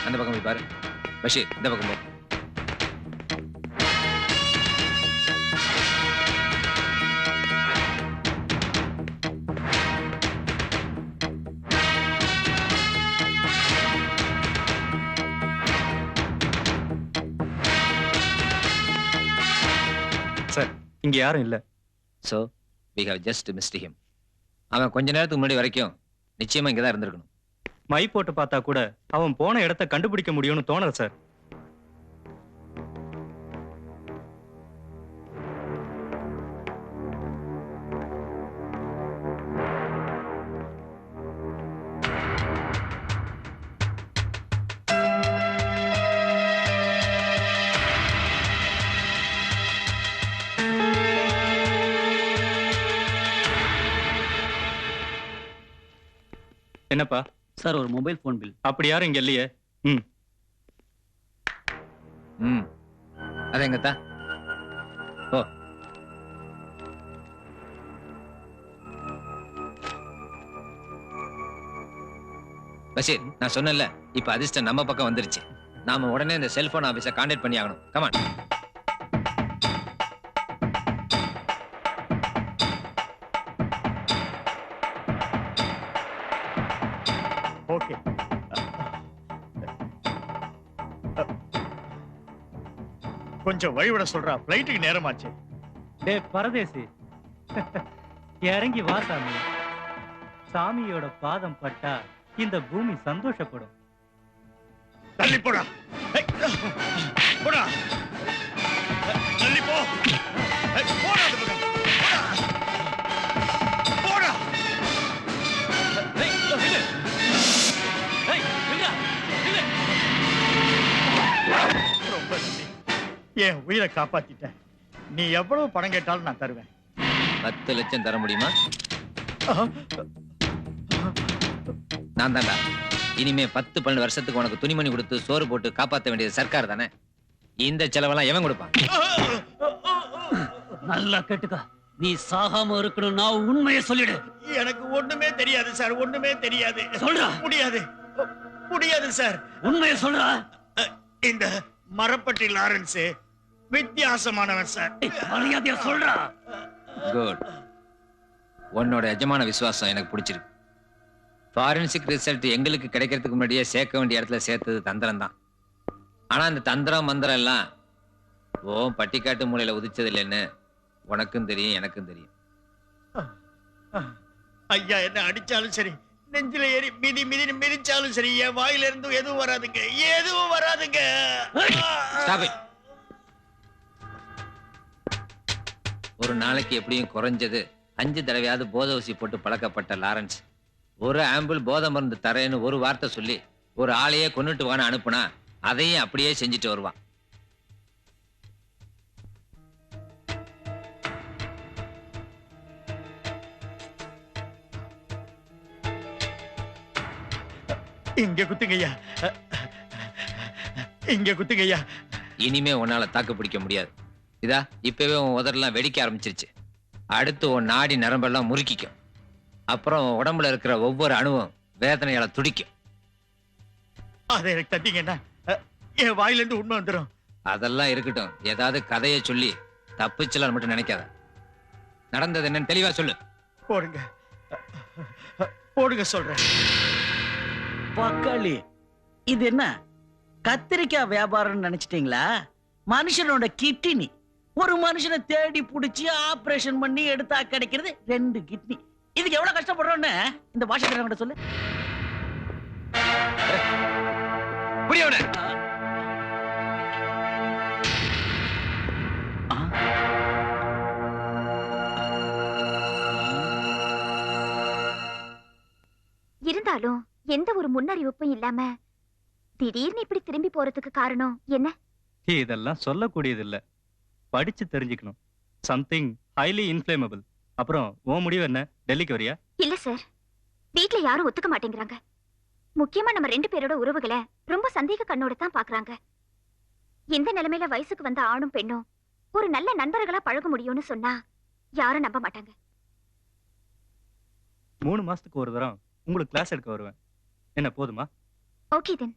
அந்த பக்கம் போய் பாரு. பஷீர், இந்த பக்கம் போ. சார், இங்க யாரும் இல்ல. So, we have just missed him. அவன் கொஞ்ச நேரத்துக்கு முன்னாடி வரைக்கும் நிச்சயமா இங்கதான் இருந்திருக்கணும். மை போட்டு பார்த்தா கூட அவன் போன இடத்தை கண்டுபிடிக்க முடியும்னு தோணல சார். என்னப்பா சார், ஒரு மொபைல் போன் பில். அப்படி யாரும் இங்க இல்லையே. அது எங்கத்தா? ஓ, பஷீர், நான் சொன்னேன்ல, இப்ப அதிர்ஷ்டம் நம்ம பக்கம் வந்துருச்சு. நாம உடனே இந்த செல்போன் ஆபீஸை கான்டாக்ட் பண்ணி ஆகணும். கமான். ஓகே. கொஞ்சம் வழிவிட சொல்றா, பிளைட்டுக்கு நேரமாச்சு. டேய் பரதேசி, இறங்கி வா சாமி. சாமியோட பாதம் பட்டா இந்த பூமி சந்தோஷப்படும். தள்ளி போடா, போடா, தள்ளி போ, போடா, போடா. ரொம்ப நன்றி, என் உயிரை காப்பாத்திட்டேன். நீ எவ்வளவு பணம் கேட்டாலும் நான் தருவேன். 10 லட்சம் தர முடியுமா? நான் தான்டா. இனிமே 10-12 வருஷத்துக்கு உனக்கு துணிமணி கொடுத்து சோறு போட்டு காப்பாற்ற வேண்டியது சர்க்கார் தானே. இந்த செலவெல்லாம் எவன் கொடுப்பான்? நல்லா கேட்டுக்க. நீ சாகாம இருக்கணும்னா உண்மையை சொல்லிடு. எனக்கு ஒண்ணுமே தெரியாது சார், ஒண்ணுமே தெரியாது. சொல்றா. முடியாது, முடியாது சார். உண்மையை சொல்றா. இந்த மரப்பட்டி லாரன்ஸ் வித்தியாசமானவன் சார். மரியாதையா சொல்றா. குட். உன்னோட எஜமான விசுவாசம் எனக்கு பிடிச்சிருக்கு. ஃபாரன்சிக் ரிசல்ட் எங்களுக்கு கிடைக்கிறதுக்கு முன்னாடியே சேர்க்க வேண்டிய இடத்துல சேர்த்தது தந்திரம் தான். ஆனா அந்த தந்திரம் மந்திரம் எல்லாம் பட்டிக்காட்டு மூலையில உதிச்சது இல்லைன்னு உனக்கும் தெரியும், எனக்கும் தெரியும். ஐயா என்ன அடிச்சாலும் சரி, நெஞ்சில ஏறி மிதி மிதி மிதிச்சாலும் சரி, என் வாயில இருந்து எதுவும் வராதுங்க, எதுவும் வராதுங்க. ஒரு நாளைக்கு எப்படியும் குறைஞ்சது 5 தடவையாவது போதை ஊசி போட்டு பழக்கப்பட்ட லாரன்ஸ் ஒரு ஆம்பிள் போதை மருந்து தரேன்னு ஒரு வார்த்தை சொல்லி ஒரு ஆளையே கொன்னுட்டு வான்னு அனுப்புனா அதையும் அப்படியே செஞ்சுட்டு வருவான். இங்க குத்துங்கய்யா, இங்க குத்துங்கய்யா. இனிமே உன்னால தாக்கு பிடிக்க முடியாது. இதா இப்பவே உன் உதறெல்லாம் வெடிக்க ஆரம்பிச்சிருச்சு. அடுத்து உன் நாடி நரம்பெல்லாம் முறுக்கிக்கும். அப்புறம் உடம்புல இருக்கிற ஒவ்வொரு அணுவும் வேதனையால துடிக்கும். அதை எனக்கு தட்டிங்கன்னா என் வாயில இருந்து உண்மை வந்துடும். அதெல்லாம் இருக்கட்டும், ஏதாவது கதையை சொல்லி தப்பிச்சலாம் மட்டும் நினைக்காத. நடந்தது என்னன்னு தெளிவா சொல்லு. போடுங்க, போடுங்க சொல்றேன். பக்காளி, இது என்ன கத்திரிக்காய் வியாபாரம் நினைச்சிட்டீங்களா? மனுஷனோட கிட்னி. ஒரு மனுஷனை தேடி புடிச்சு ஆபரேஷன் பண்ணி எடுத்தா கிடைக்கிறது 2 கிட்னி. இதுக்கு எவ்வளவு கஷ்டப்படுறோன்னு இந்த பாஷக்காரங்க சொல்லு. இருந்தாலும் எந்த ஒரு முன்னறிவிப்பும் இல்லாம திடீர்னு இப்படி திரும்பி போறதுக்கு காரணம் என்ன? இதெல்லாம் சொல்லக்கூடியது இல்ல, படிச்சு தெரிஞ்சுக்கணும். Something highly inflammable. அப்புறம் உன் முடிவு என்ன? டெல்லிக்கு வரியா? இல்ல சார், வீட்ல யாரும் ஒத்துக்க மாட்டேங்கிறாங்க. முக்கியமா நம்ம 2 பேரோட உறவுகளை ரொம்ப சந்தேக கண்ணோட தான் பாக்குறாங்க. இந்த நிலைமையில வயசுக்கு வந்த ஆணும் பெண்ணும் ஒரு நல்ல நண்பர்களா பழக முடியும்னு சொன்னா யாரும் நம்ப மாட்டாங்க. 3 மாசத்துக்கு ஒரு தரம் உங்களுக்கு கிளாஸ் எடுக்க வருவேன். என்ன போதுமா? ஓகே தென்,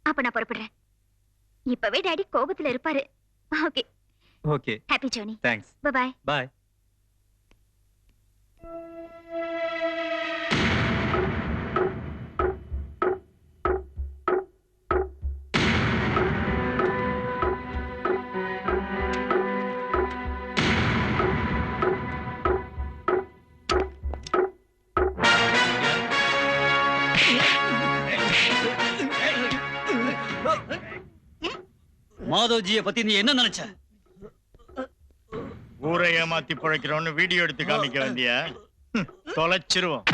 அப்ப நான் புறப்படுறேன். இப்பவே டாடி கோபத்துல இருப்பாரு. Okay okay. Happy journey. Thanks. Bye bye. மாதவ்ஜியை பத்தி நீ என்ன நினைச்ச? ஊரை ஏமாத்தி பிழைக்கிறோன்னு வீடியோ எடுத்து காமிக்க வேண்டிய தொலைச்சிருவோம்.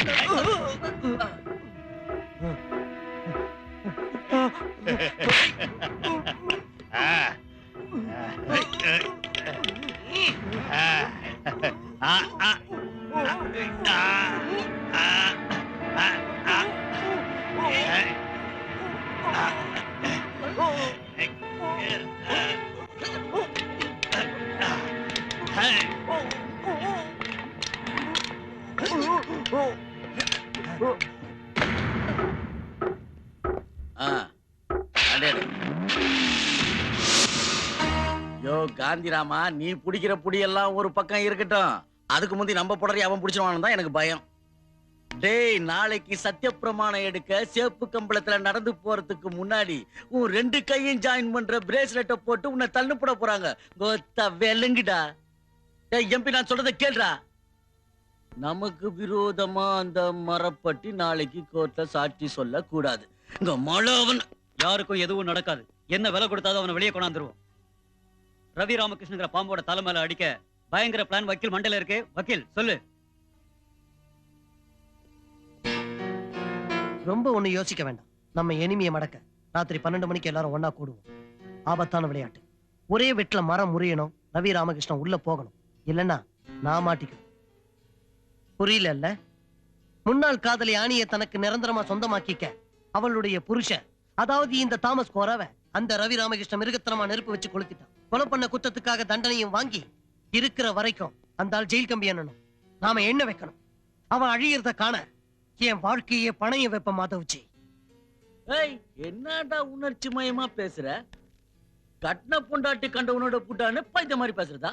யோ காந்திராமா, நீ பிடிக்கிற புடியெல்லாம் ஒரு பக்கம் இருக்கட்டும். அதுக்கு முந்தி நம்ம புடரி அவன் பிடிச்சிருவான்னு தான் எனக்கு பயம். டேய், நாளைக்கு சத்தியப்பிரமாணம் எடுக்க சேப்பு கம்பளத்துல நடந்து போறதுக்கு முன்னாடி உன் 2 கையும் ஜாயின் பண்ற பிரேஸ்லெட்டை போட்டு உன்னை தள்ளு போட போறாங்க. கொத்த வெல்லுங்கடா. டேய் எம்பி, நான் சொல்றதை கேள்றா. நமக்கு விரோதமா அந்த மரப்பட்டி நாளைக்கு கோர்ட்ல சாட்சி சொல்ல கூடாது. இங்க மழவன் யாருக்கும் எதுவும் நடக்காது. என்ன விலை கொடுத்தாலும் அவனை வெளியே கொண்டாந்துருவோம். ரவி ராமகிருஷ்ணங்கிற பாம்போட தலை மேல அடிக்க பயங்கர பிளான் வக்கீல் மண்டல இருக்கு. வக்கீல் சொல்லு. ரொம்ப ஒண்ணு யோசிக்க வேண்டாம். நம்ம எனிமியை மடக்க ராத்திரி 12 மணிக்கு எல்லாரும் ஒன்னா கூடுவோம். ஆபத்தான விளையாட்டு. ஒரே வெட்டில மரம் முறியணும், ரவி ராமகிருஷ்ணன் உள்ள போகணும், இல்லைன்னா நான் மாட்டிக்கணும். புரியல? முன்னாள் காதலி ஆணியை தனக்கு நிரந்தரமா சொந்தமாக்கிக்க அவளுடைய புருஷன், அதாவது இந்த தாமஸ் கோராவ அந்த ரவி ராமகிருஷ்ணன் மிருகத்தனமா நெருப்பு வச்சு கொளுத்திட்டான். கொலை பண்ண குற்றத்துக்காக தண்டனையும் வாங்கி இருக்கிற வரைக்கும் அந்த ஆள் ஜெயில் கம்பி எண்ணணும், நாம எண்ண வைக்கணும். அவன் அழியறத காண என் வாழ்க்கையே பணைய வைப்ப மாதவச்சி. என்னடா உணர்ச்சி மயமா பேசுற? கட்ன பொண்டாட்டி கண்டவனோட புட்டான்னு பைத்திய மாதிரி பேசுறதா?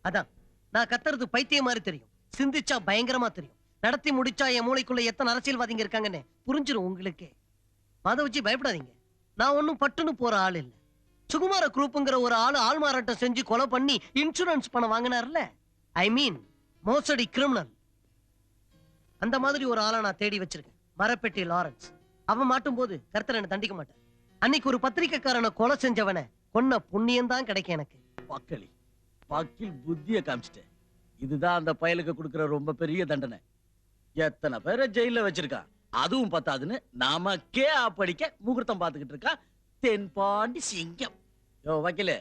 அதான் நான் கத்துறது பைத்திய மாதிரி தெரியும், சிந்திச்சா பயங்கரமா தெரியும், நடத்தி முடிச்சா என் மூளைக்குள்ள எத்தனை அரசியல்வாதிங்க இருக்காங்கன்னு புரிஞ்சிடும் உங்களுக்கு. மாதவச்சி பயப்படாதீங்க, நான் ஒன்னும் பட்டுன்னு போற ஆள் இல்ல. சுகுமார குரூப்புங்கிற ஒரு ஆள் மாறாட்டம் செஞ்சு கொலை பண்ணி இன்சூரன்ஸ் பணம் வாங்கினார்ல, ஐ மீன் மோசடி கிரிமினல். அந்த மாதிரி ஒரு ஆளை நான் தேடி வச்சிருக்கேன், மரப்பெட்டி லாரன்ஸ். அவன் மாட்டும் போது கர்த்தர் என்ன தண்டிக்க மாட்டான். அன்னைக்கு ஒரு பத்திரிக்கைக்காரனை கொலை செஞ்சவனை கொன்ன புண்ணியம் தான் கிடைக்கும் எனக்கு. பக்கலி பக்கில் புத்திய காமிச்சிட்டேன். இதுதான் அந்த பயலுக்கு கொடுக்கிற ரொம்ப பெரிய தண்டனை. எத்தனை பேரை ஜெயில வச்சிருக்கான், அதுவும் பத்தாதுன்னு நமக்கே ஆப்படிக்க முகூர்த்தம் பார்த்துக்கிட்டு இருக்கான் தென்பாண்டி சிங்கம். யோ வக்கீல,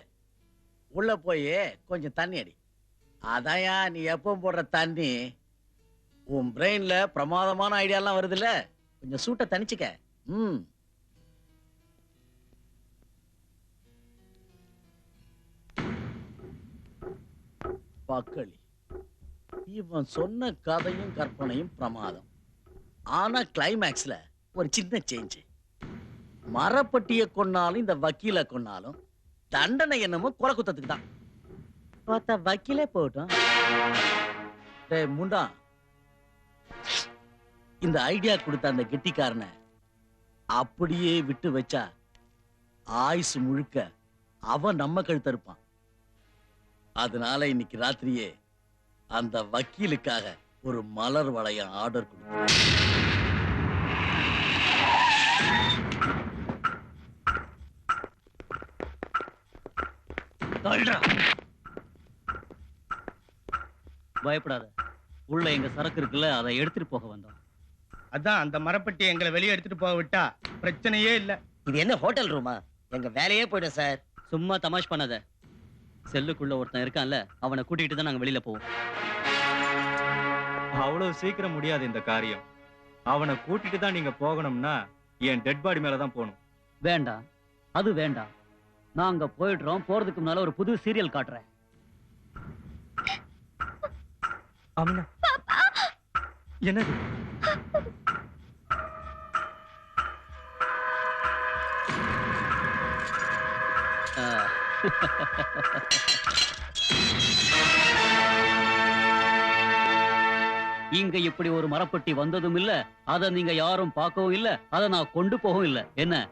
உள்ள போய் கொஞ்சம் தண்ணி அடி. அதாயா நீ எப்போ போடுற தண்ணி உன் பிரெயின்ல பிரமாதமான ஐடியாலாம் வருதுல்ல, கொஞ்சம் சூட்டை தனிச்சுக்க. பக்களி, இவன் சொன்ன கதையும் கற்பனையும் பிரமாதம். ஆனா கிளைமேக்ஸ்ல ஒரு சின்ன சேஞ்ச். மரப்பட்டிய கொன்னாலும் இந்த வக்கீல கொன்னாலும் தண்டனை என்னமோ கொலை குத்தத்துக்கு தான். பார்த்தா வக்கீலே போகட்டும். டேய் முண்டா, இந்த ஐடியா கொடுத்த அந்த கெட்டிக்காரனை அப்படியே விட்டு வச்சா ஆயுசு முழுக்க அவன் நம்ம கழுத்த இருப்பான். அதனால இன்னைக்கு ராத்திரியே அந்த வக்கீலுக்காக ஒரு மலர் வளையம் ஆர்டர் கொடுத்து பயப்படாத, உள்ள எங்க சரக்கு இருக்குல்ல, அதை எடுத்துட்டு போக வந்தோம். அதான் அந்த மரப்பட்டி எங்களை வெளியே எடுத்துட்டு போக விட்டா பிரச்சனையே இல்ல. இது என்ன ஹோட்டல் ரூமா? எங்க வேலையே போயிடும் சார். சும்மா தமாஷ் பண்ணாத. செல்லுக்குள்ள ஒருத்தன் இருக்கான்ல, அவனை கூட்டிட்டு தான் நாங்க வெளியில போவோம். அவ்வளவு சீக்கிரம் முடியாது இந்த காரியம். அவனை கூட்டிட்டு தான் நீங்க போகணும்னா என் டெட் பாடி மேலதான் போகணும். வேண்டாம், அது வேண்டாம். நாங்க போயிடுறோம். போறதுக்கு முன்னால ஒரு புது சீரியல் காட்டுறேன். அம்மா, என்னது? இங்க இப்படி ஒரு மரப்பட்டி வந்ததும் இல்ல, அத நீங்க யாரும் பார்க்கவும் இல்ல, அத நான் கொண்டு போகவும் இல்ல. என்ன?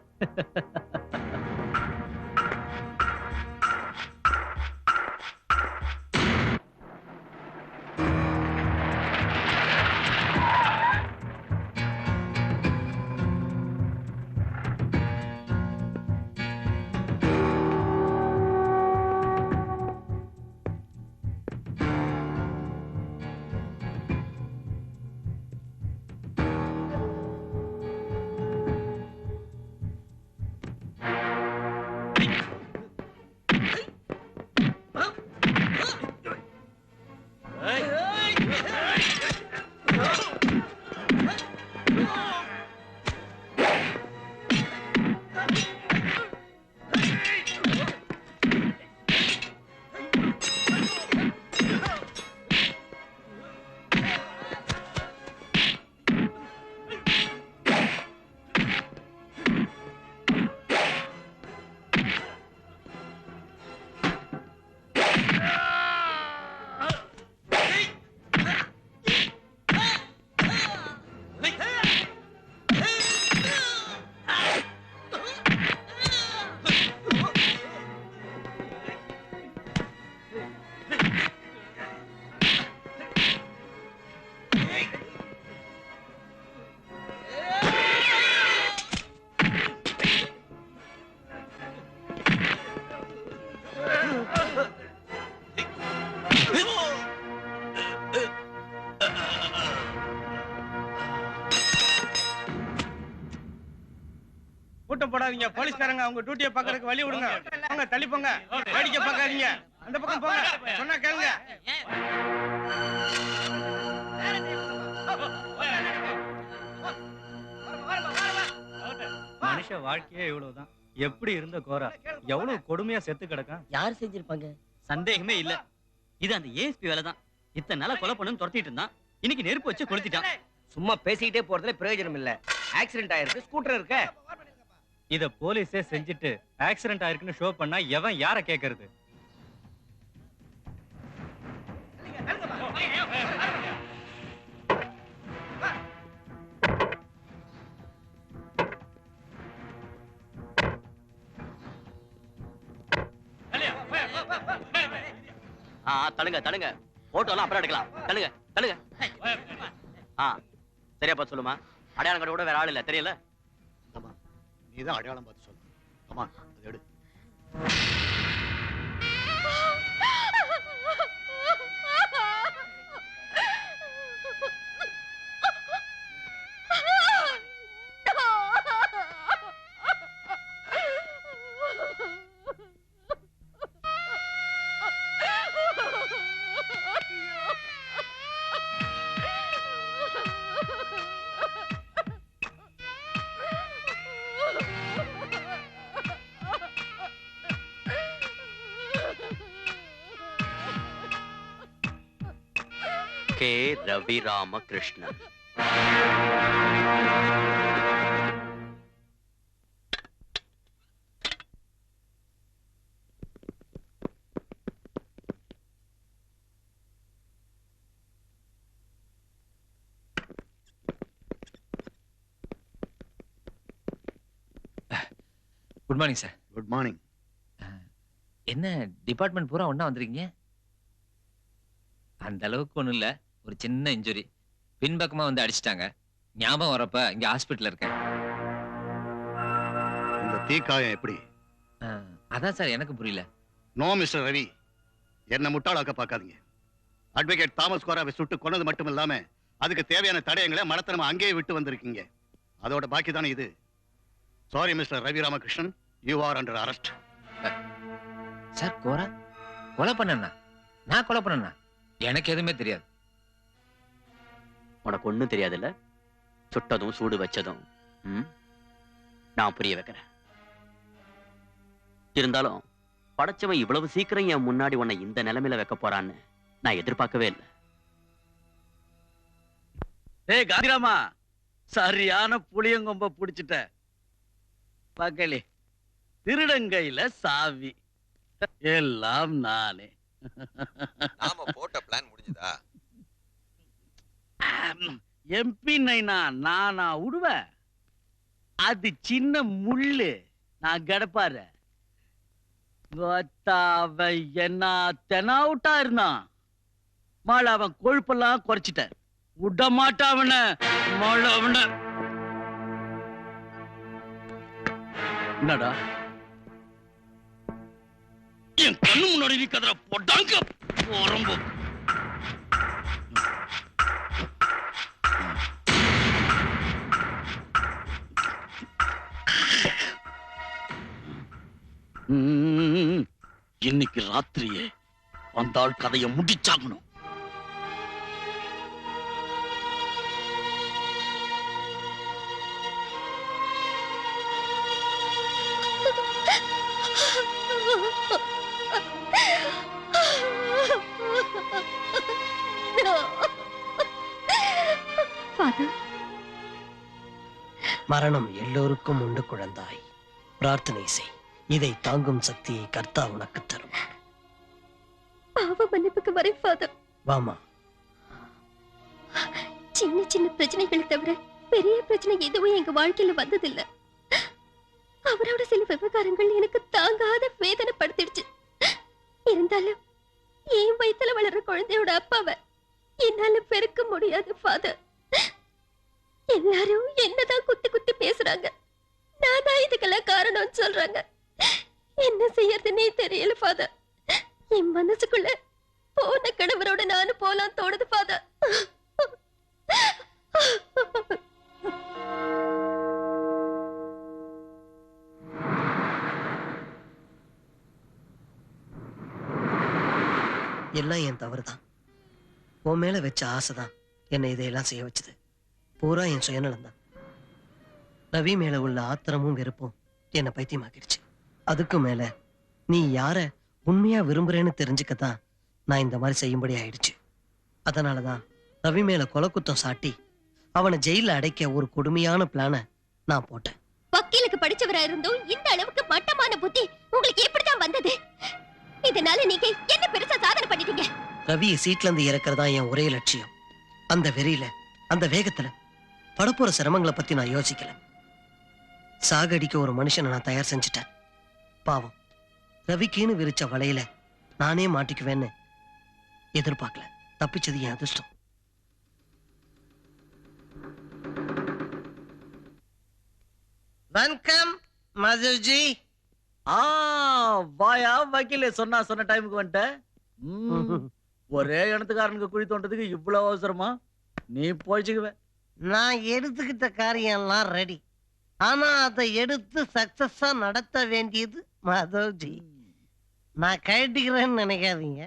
கூட்டம் போடாதீங்க, போலீஸ்காரங்க அவங்க டியூட்டியை பார்க்கறதுக்கு வழி விடுங்க. அவங்க தள்ளி போங்க, வேடிக்கை பார்க்காதீங்க. அந்த பக்கம் போங்க. சொன்னா கேளுங்க. மனுஷ வாழ்க்கையே இவ்வளவுதான். எப்படி இருந்த கோரா எவ்வளவு கொடுமையா செத்து கிடக்கான். யார் செஞ்சிருப்பாங்க? சந்தேகமே இல்ல. இது அந்த ஏஎஸ்பி வேலை தான். இத்தனை நாளா கொலை பண்ணு துரத்திட்டு இருந்தான். இன்னைக்கு நெருப்பு வச்சு கொளுத்திட்டான். சும்மா பேசிக்கிட்டே போறதுல பிரயோஜனம் இல்ல. ஆக்சிடென்ட் ஆயிருக்கு, ஸ்கூட்டர் இருக்க. இத போலீஸே செஞ்சுட்டு ஆக்சிடென்ட் ஆயிருக்குன்னு ஷோ பண்ணா எவன் யார கேக்குறது? தடுங்க தடுங்க. போட்டோலாம் அப்புறம் எடுக்கலாம். தடுங்க தடுங்க. சரியா பார்த்து சொல்லுமா. அடையாளம் கடை கூட வேற ஆள் இல்ல, தெரியல. நீதான் அடையாளம் பார்த்து சொல்லு. அம்மா அது எடு. K. Ravi Ramakrishnan. Good morning sir. Good morning. என்ன டிபார்ட்மெண்ட் பூரா ஒண்ணா வந்திருக்கீங்க? அந்த அளவுக்கு ஒண்ணும் இல்ல, ஒரு சின்ன இன்ஜுரி. பின்பக்கமா வந்து அடிச்சிட்டாங்க. ஞாபகம் வரப்ப இங்க ஹாஸ்பிட்டல்ல இருக்கேன். இந்த தீக்காயம் எப்படி? அதான் சார் எனக்கு புரியல. நோ மிஸ்டர் ரவி, என்ன முட்டாளாக்க பார்க்காதீங்க. அட்வொகேட் தாமஸ் கோராவை சுட்டு கொன்னது மட்டும் இல்லாம அதுக்கு தேவையான தடயங்களை மடத்தனமா அங்கேயே விட்டு வந்திருக்கீங்க. அதோட பாக்கி தானே இது. Sorry mister Ravi Ramakrishnan, you are under arrest. Sir Kora கொலை பண்ணனா? நான் கொலை பண்ணனா? எனக்கு எதுவுமே தெரியாது. உனக்கு ஒண்ணும் தெரியாதுல்ல? சுட்டதும் சூடு வச்சதும் நான் புரிய வைக்கிறேன். இருந்தாலும் படைச்சவன் இவ்வளவு சீக்கிரம் என் முன்னாடி உன்னை இந்த நிலைமையில வைக்க போறான்னு நான் எதிர்பார்க்கவே இல்லை. ஏய் காந்திராமா, சரியான புளியங்கொம்ப புடிச்சிட்ட. பக்கலி திருடங்கையில சாவி. எல்லாம் நானே. நாம போட்ட பிளான் முடிஞ்சதா? எம்பி நைனா நானா விடுவேன்? அது சின்ன முள்ளு, நான் கிடப்பாரு. அவன் என்ன தெனாவுட்டா இருந்தான். மாலை அவன் கொழுப்பெல்லாம் குறைச்சிட்ட. விட மாட்டான் அவன. மாலை அவன. என்னடா என் கண்ணு முன்னாடி நீ கதற போட்டாங்க போறம்போ. இன்னைக்கு ராத்திரியே அந்த ஆள் கதையை முடிச்சாகணும். மரணம் எல்லோருக்கும் உண்டு குழந்தாய். பிரார்த்தனை செய். இதை தாங்கும் சக்தியை கர்த்தா உனக்கு தருவார். பாவ மன்னிப்புக்கு வரேன் ஃபாதர். வாமா. சின்ன சின்ன பிரச்சனைகளை தவிர பெரிய பிரச்சனை எதுவும் எங்க வாழ்க்கையில வந்ததில்லை. அவரோட சில விவகாரங்கள் எனக்கு தாங்காத வேதனைப்படுத்திடுச்சு. இருந்தாலும் என் வயித்துல வளர்ற குழந்தையோட அப்பாவை என்னால பெருக்க முடியாது ஃபாதர். எல்லாரும் என்னதான் குத்தி குத்தி பேசுறாங்க. நானா இதுக்கெல்லாம் காரணம்னு சொல்றாங்க. என்ன செய்யறதுன்னே தெரியல ஃபாதர். என் மனசுக்குள்ள போன கணவரோட நானும் போலாம் தோணுது ஃபாதர். எல்லாம் என் தவறுதான். உன் மேல வச்ச ஆசைதான் என்னை இதையெல்லாம் செய்ய வச்சது. பூரா என் சுயநலம் தான். ரவி மேல உள்ள ஆத்திரமும் வெறுப்பும் என்னை பைத்தியமாக்கிடுச்சு. அதுக்கு மேல நீ யார உண்மையா விரும்புறேன்னு தெரிஞ்சுக்கத்தான் நான் இந்த மாதிரி செய்யும்படி ஆயிடுச்சு. அதனாலதான் ரவி மேல கொலை குத்தம் சாட்டி அவனை ஜெயில அடைக்க ஒரு கொடுமையான பிளான நான் போட்டேன். வக்கீலுக்கு படிச்சவரா இருந்தும் இந்த அளவுக்கு மட்டமான புத்தி உங்களுக்கு எப்படிதான் வந்தது? இதனால நீங்க என்ன பெருசா சாதனை பண்ணிட்டீங்க? ரவியை சீட்ல இருந்து இறக்குறதா என் ஒரே லட்சியம். அந்த வெறியில, அந்த வேகத்துல படப்போற சிரமங்களை பத்தி நான் யோசிக்கல. சாகடிக்க ஒரு மனுஷனை நான் தயார் செஞ்சுட்டேன். பாவம், ரவிக்குன்னு விரிச்ச வலையில நானே மாட்டிக்குவேன்னு எதிர்பார்க்கல. தப்பிச்சது என் அதிர்ஷ்டம். வணக்கம் மாதவ்ஜி. வாயா வக்கீல, சொன்ன டைமுக்கு வந்துட்ட. ஒரே இடத்துக்காரனுக்கு குழி தோண்டதுக்கு இவ்வளவு அவசரமா? நீ போய்ச்சுக்குவ. நான் எடுத்துக்கிட்ட காரியம்லாம் ரெடி. ஆனா அதை எடுத்து சக்சஸா நடத்த வேண்டியது மாதவ்ஜி. நான் கழட்டிக்கிறேன்னு நினைக்காதீங்க.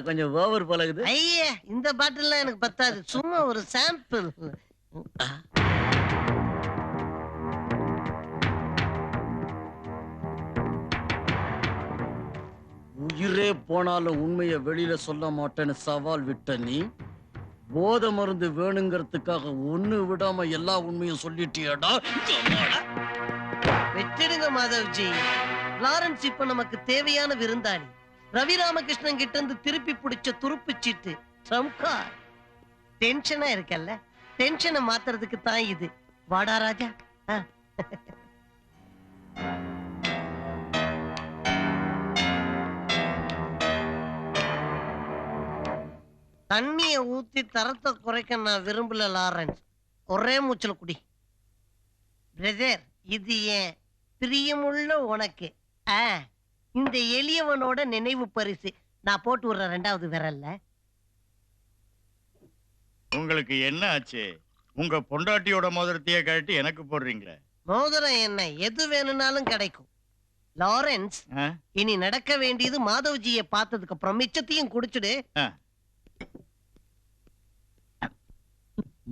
கொஞ்சம் ஓவர் பழகுது. ஐயா, இந்த பாட்டில் எனக்கு பத்தாது. சும்மா ஒரு சாம்பிள். உயிரே போனாலும் உண்மையை வெளியில சொல்ல மாட்டேன்னு சவால் விட்ட நீ, போதை மருந்து வேணுங்கிறதுக்காக ஒண்ணு விடாம எல்லா உண்மையும் சொல்லிட்டியாடா. விட்டுடுங்க மாதவ்ஜி. லாரன்ஸ் இப்ப நமக்கு தேவையான விருந்தாளி. ரவி ராமகிருஷ்ணன் கிட்ட இருந்து திருப்பி பிடிச்ச துருப்பு சீட்டு. டென்ஷனா இருக்கல்ல, டென்ஷனை மாத்துறதுக்கு தான் இது. வாடா ராஜா. தண்ணிய ஊத்தி தரத்தை குறைக்க நான் விரும்பல லாரன்ஸ். ஒரே மூச்சுல குடி. பிரதர், இது ஏன் பிரியமுள்ள உனக்கு. இந்த எளியவனோட நினைவு பரிசு. நான் போட்டு விடுற 2வது விரல்ல. உங்களுக்கு என்ன ஆச்சு? உங்க பொண்டாட்டியோட மோதிரத்தையே கழட்டி எனக்கு போடுறீங்களே. மோதிரம் என்ன, எது வேணும்னாலும் கிடைக்கும். லாரன்ஸ், இனி நடக்க வேண்டியது மாதவ்ஜியை பார்த்ததுக்கு அப்புறம் மிச்சத்தையும் குடிச்சுடு.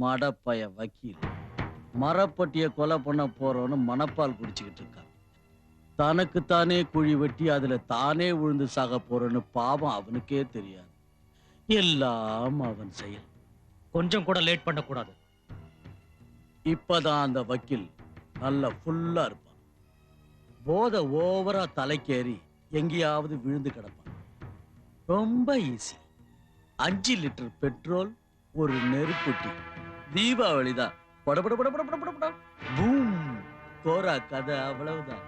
மடப்பய வக்கீல் மரப்பட்டிய கொலை பண்ண போறோன்னு மணப்பால் குடிச்சுக்கிட்டு இருக்கான். தனக்குத்தானே குழி வெட்டி அதுல தானே விழுந்து சாக போறேன்னு பாவம் அவனுக்கே தெரியாது. எல்லாம் அவன் செயல். கொஞ்சம் கூட லேட் பண்ண கூடாது. இப்பதான் அந்த வக்கீல் நல்ல ஃபுல்லா இருப்பான். போதை ஓவரா தலைக்கேறி எங்கேயாவது விழுந்து கிடப்பான். ரொம்ப ஈஸி. 5 லிட்டர் பெட்ரோல், ஒரு நெருப்புட்டி. தீபாவளி தான். படபட படபட படபட பூம். கோரா கதை அவ்வளவுதான்.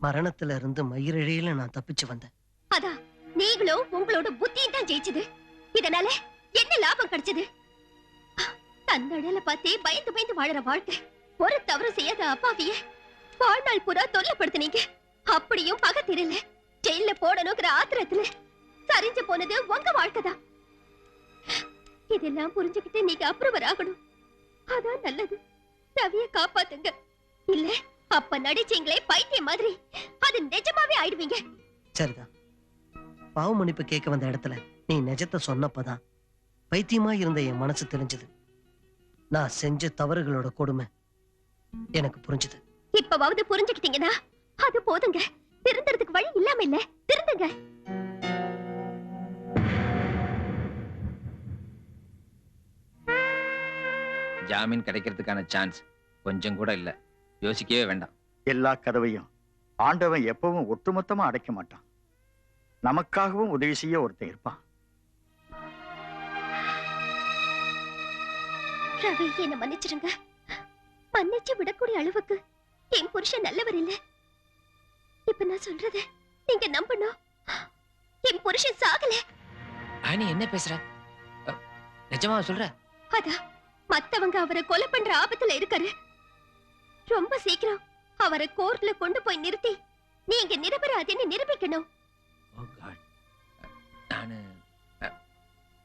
மரணத்துல இருந்து மயிரிழையில நான் தப்பிச்சு வந்தேன். அதான் நீங்களும் உங்களோட புத்தியும் தான் ஜெயிச்சது. இதனால என்ன லாபம் கிடைச்சது? தன்னடல பார்த்தே பயந்து பயந்து வாழற வாழ்க்கை. ஒரு தவறு செய்யாத அப்பாவிய வாழ்நாள் பூரா தொல்லப்படுத்தினீங்க. அப்படியும் பகை தெரியல. ஜெயில போடணுங்கிற ஆத்திரத்துல சரிஞ்சு போனது உங்க வாழ்க்கைதான். இதெல்லாம் புரிஞ்சுக்கிட்டு நீங்க அப்ரூவர் ஆகணும். அதான் நல்லது. ரவிய காப்பாத்துங்க. இல்ல அப்ப நடிச்சீங்களே பைத்தியம் மாதிரி, அது நிஜமாவே ஆயிடுவீங்க. சரிதான். பாவ மன்னிப்பு கேட்க வந்த இடத்துல நீ நிஜத்தை சொன்னப்பதான் பைத்தியமா இருந்த என் மனசு தெரிஞ்சது. நான் செஞ்ச தவறுகளோட கொடுமை எனக்கு புரிஞ்சது. இப்பவாவது புரிஞ்சுக்கிட்டீங்கன்னா அது போதுங்க. திருந்துறதுக்கு வழி இல்லாம இல்ல. திருந்துங்க. ஜாமீன் கிடைக்கிறதுக்கான சான்ஸ் கொஞ்சம் கூட இல்ல. யோசிக்கவே வேண்டாம். எல்லா கதவையும் ஆண்டவன் எப்பவும் ஒட்டுமொத்தமா அடைக்க மாட்டான். நமக்காகவும் உதவி செய்ய ஒருத்தன் இருப்பான். ரவி, என்ன மன்னிச்சிருங்க. மன்னிச்சு விடக்கூடிய அளவுக்கு என் புருஷன் நல்லவர் இல்ல. இப்ப நான் சொல்றத நீங்க நம்பணும். என் புருஷன் சாகல. நீ என்ன பேசுற? நிஜமா சொல்ற? அதான் மத்தவங்க அவரை கொலை பண்ற ஆபத்துல இருக்காரு. ரொம்ப சீக்கிரம் அவரை கோர்ட்ல கொண்டு போய் நிறுத்தி நீங்க நிரபராதின்னு நிரூபிக்கணும்.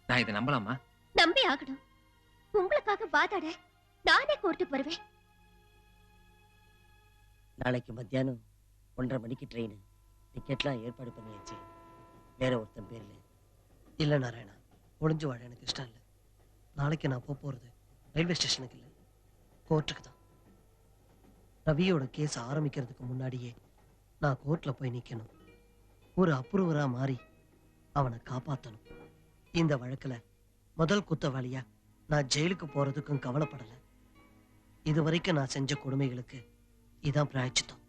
நான் இதை நம்பலாமா? நம்பி ஆகணும். உங்களுக்காக வாதாட நானே கோர்ட்டுக்கு வருவேன். நாளைக்கு மத்தியானம் 1:30 மணிக்கு ட்ரெயின். டிக்கெட்லாம் ஏற்பாடு பண்ணியாச்சு. வேற ஒருத்தன் பேர்ல. இல்ல நாராயணா, ஒளிஞ்சு வாழ எனக்கு இஷ்டம் இல்லை. நாளைக்கு நான் போறது ரயில்வே ஸ்டேஷனுக்கு இல்லை, கோர்ட்டுக்கு தான். ரவியோட கேஸ் ஆரம்பிக்கிறதுக்கு முன்னாடியே நான் கோர்ட்ல போய் நிக்கணும். ஒரு அப்ரூவரா மாறி அவனை காப்பாத்தணும். இந்த வழக்குல முதல் குத்தவாளியா நான் ஜெயிலுக்கு போறதுக்கும் கவலைப்படல. இதுவரைக்கும் நான் செஞ்ச கொடுமைகளுக்கு இதான் பிராயச்சித்தம்.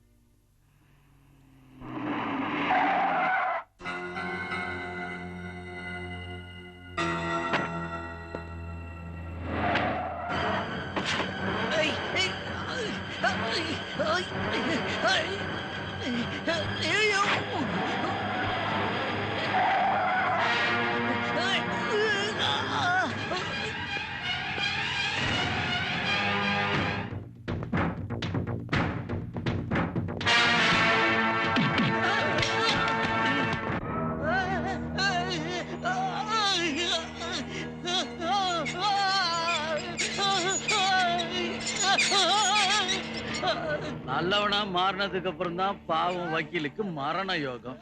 நல்லவனா மாறினதுக்கு அப்புறம் தான் பாவம் வக்கீலுக்கு மரண யோகம்.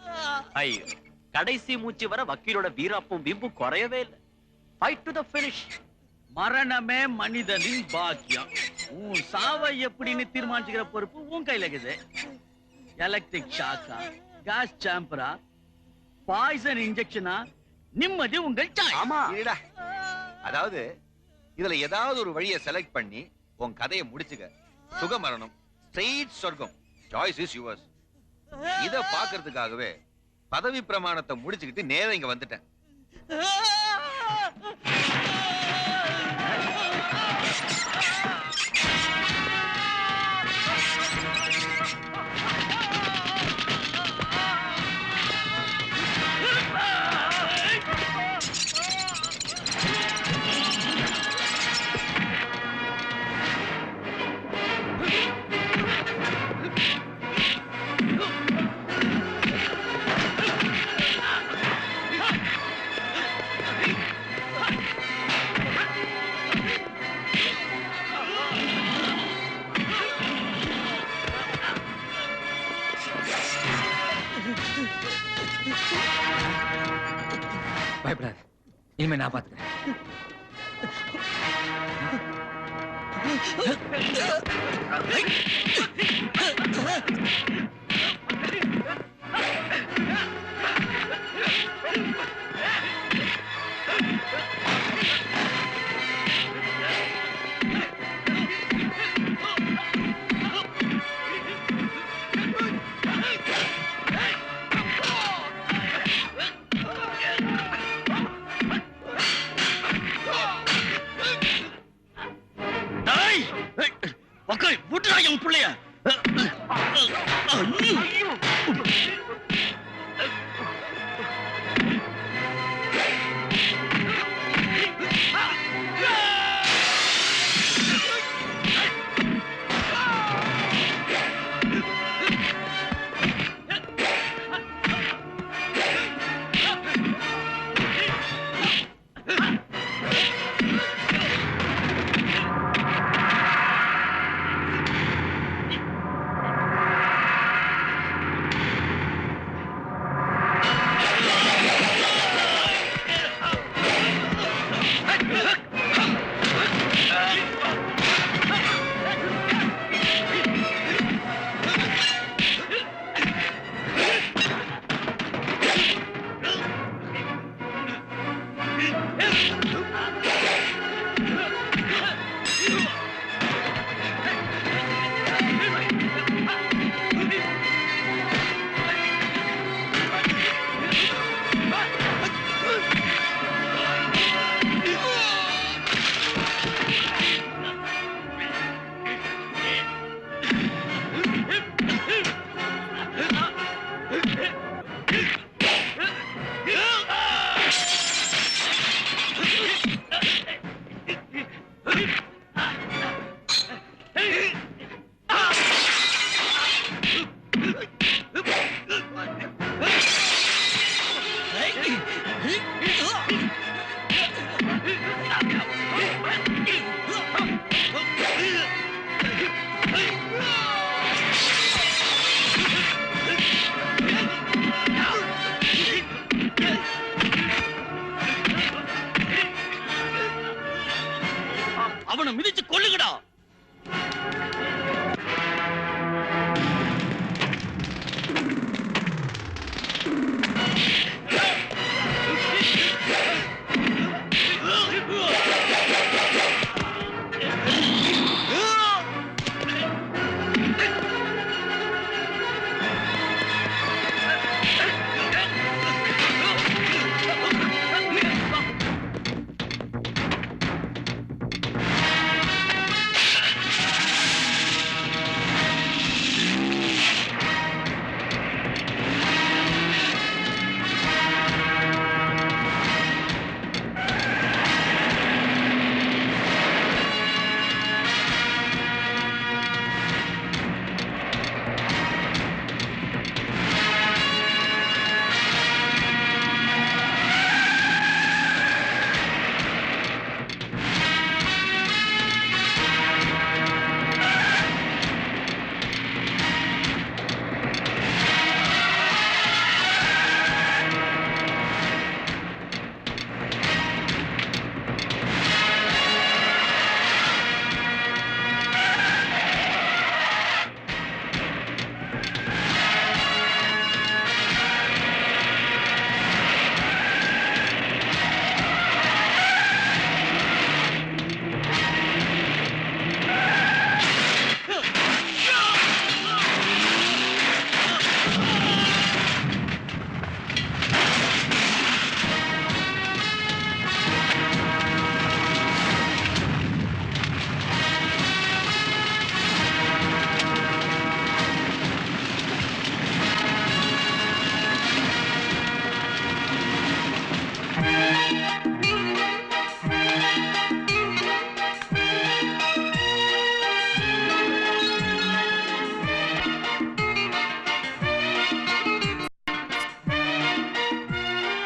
ஐயோ, கடைசி மூச்சு வர வக்கீலோட வீராப்பும் வீம்பும் குறையவே இல்லை. Fight to the finish. மரணமே மனிதனின் பாக்கியம். உன் சாவை எப்படின்னு தீர்மானிச்சுக்கிற பொறுப்பு உன் கையில இருக்குது. எலக்ட்ரிக் ஷாக்கா, கேஸ் சாம்பரா, பாய்சன் இன்ஜெக்ஷனா, நிம்மதி உங்கள் சாய்ஸ். ஆமா. அதாவது இதுல ஏதாவது ஒரு வழியை செலக்ட் பண்ணி உன் கதையை முடிச்சுக்க. சுக மரணம், ஸ்ட்ரெயிட் சொர்க்கம். Choice is yours. இத பாக்குறதுக்காகவே பதவி பிரமாணத்தை முடிச்சுக்கிட்டு நேரா இங்க வந்துட்டேன். பயப்படாது, இனிமே நான் பாத்துக்கிறேன்.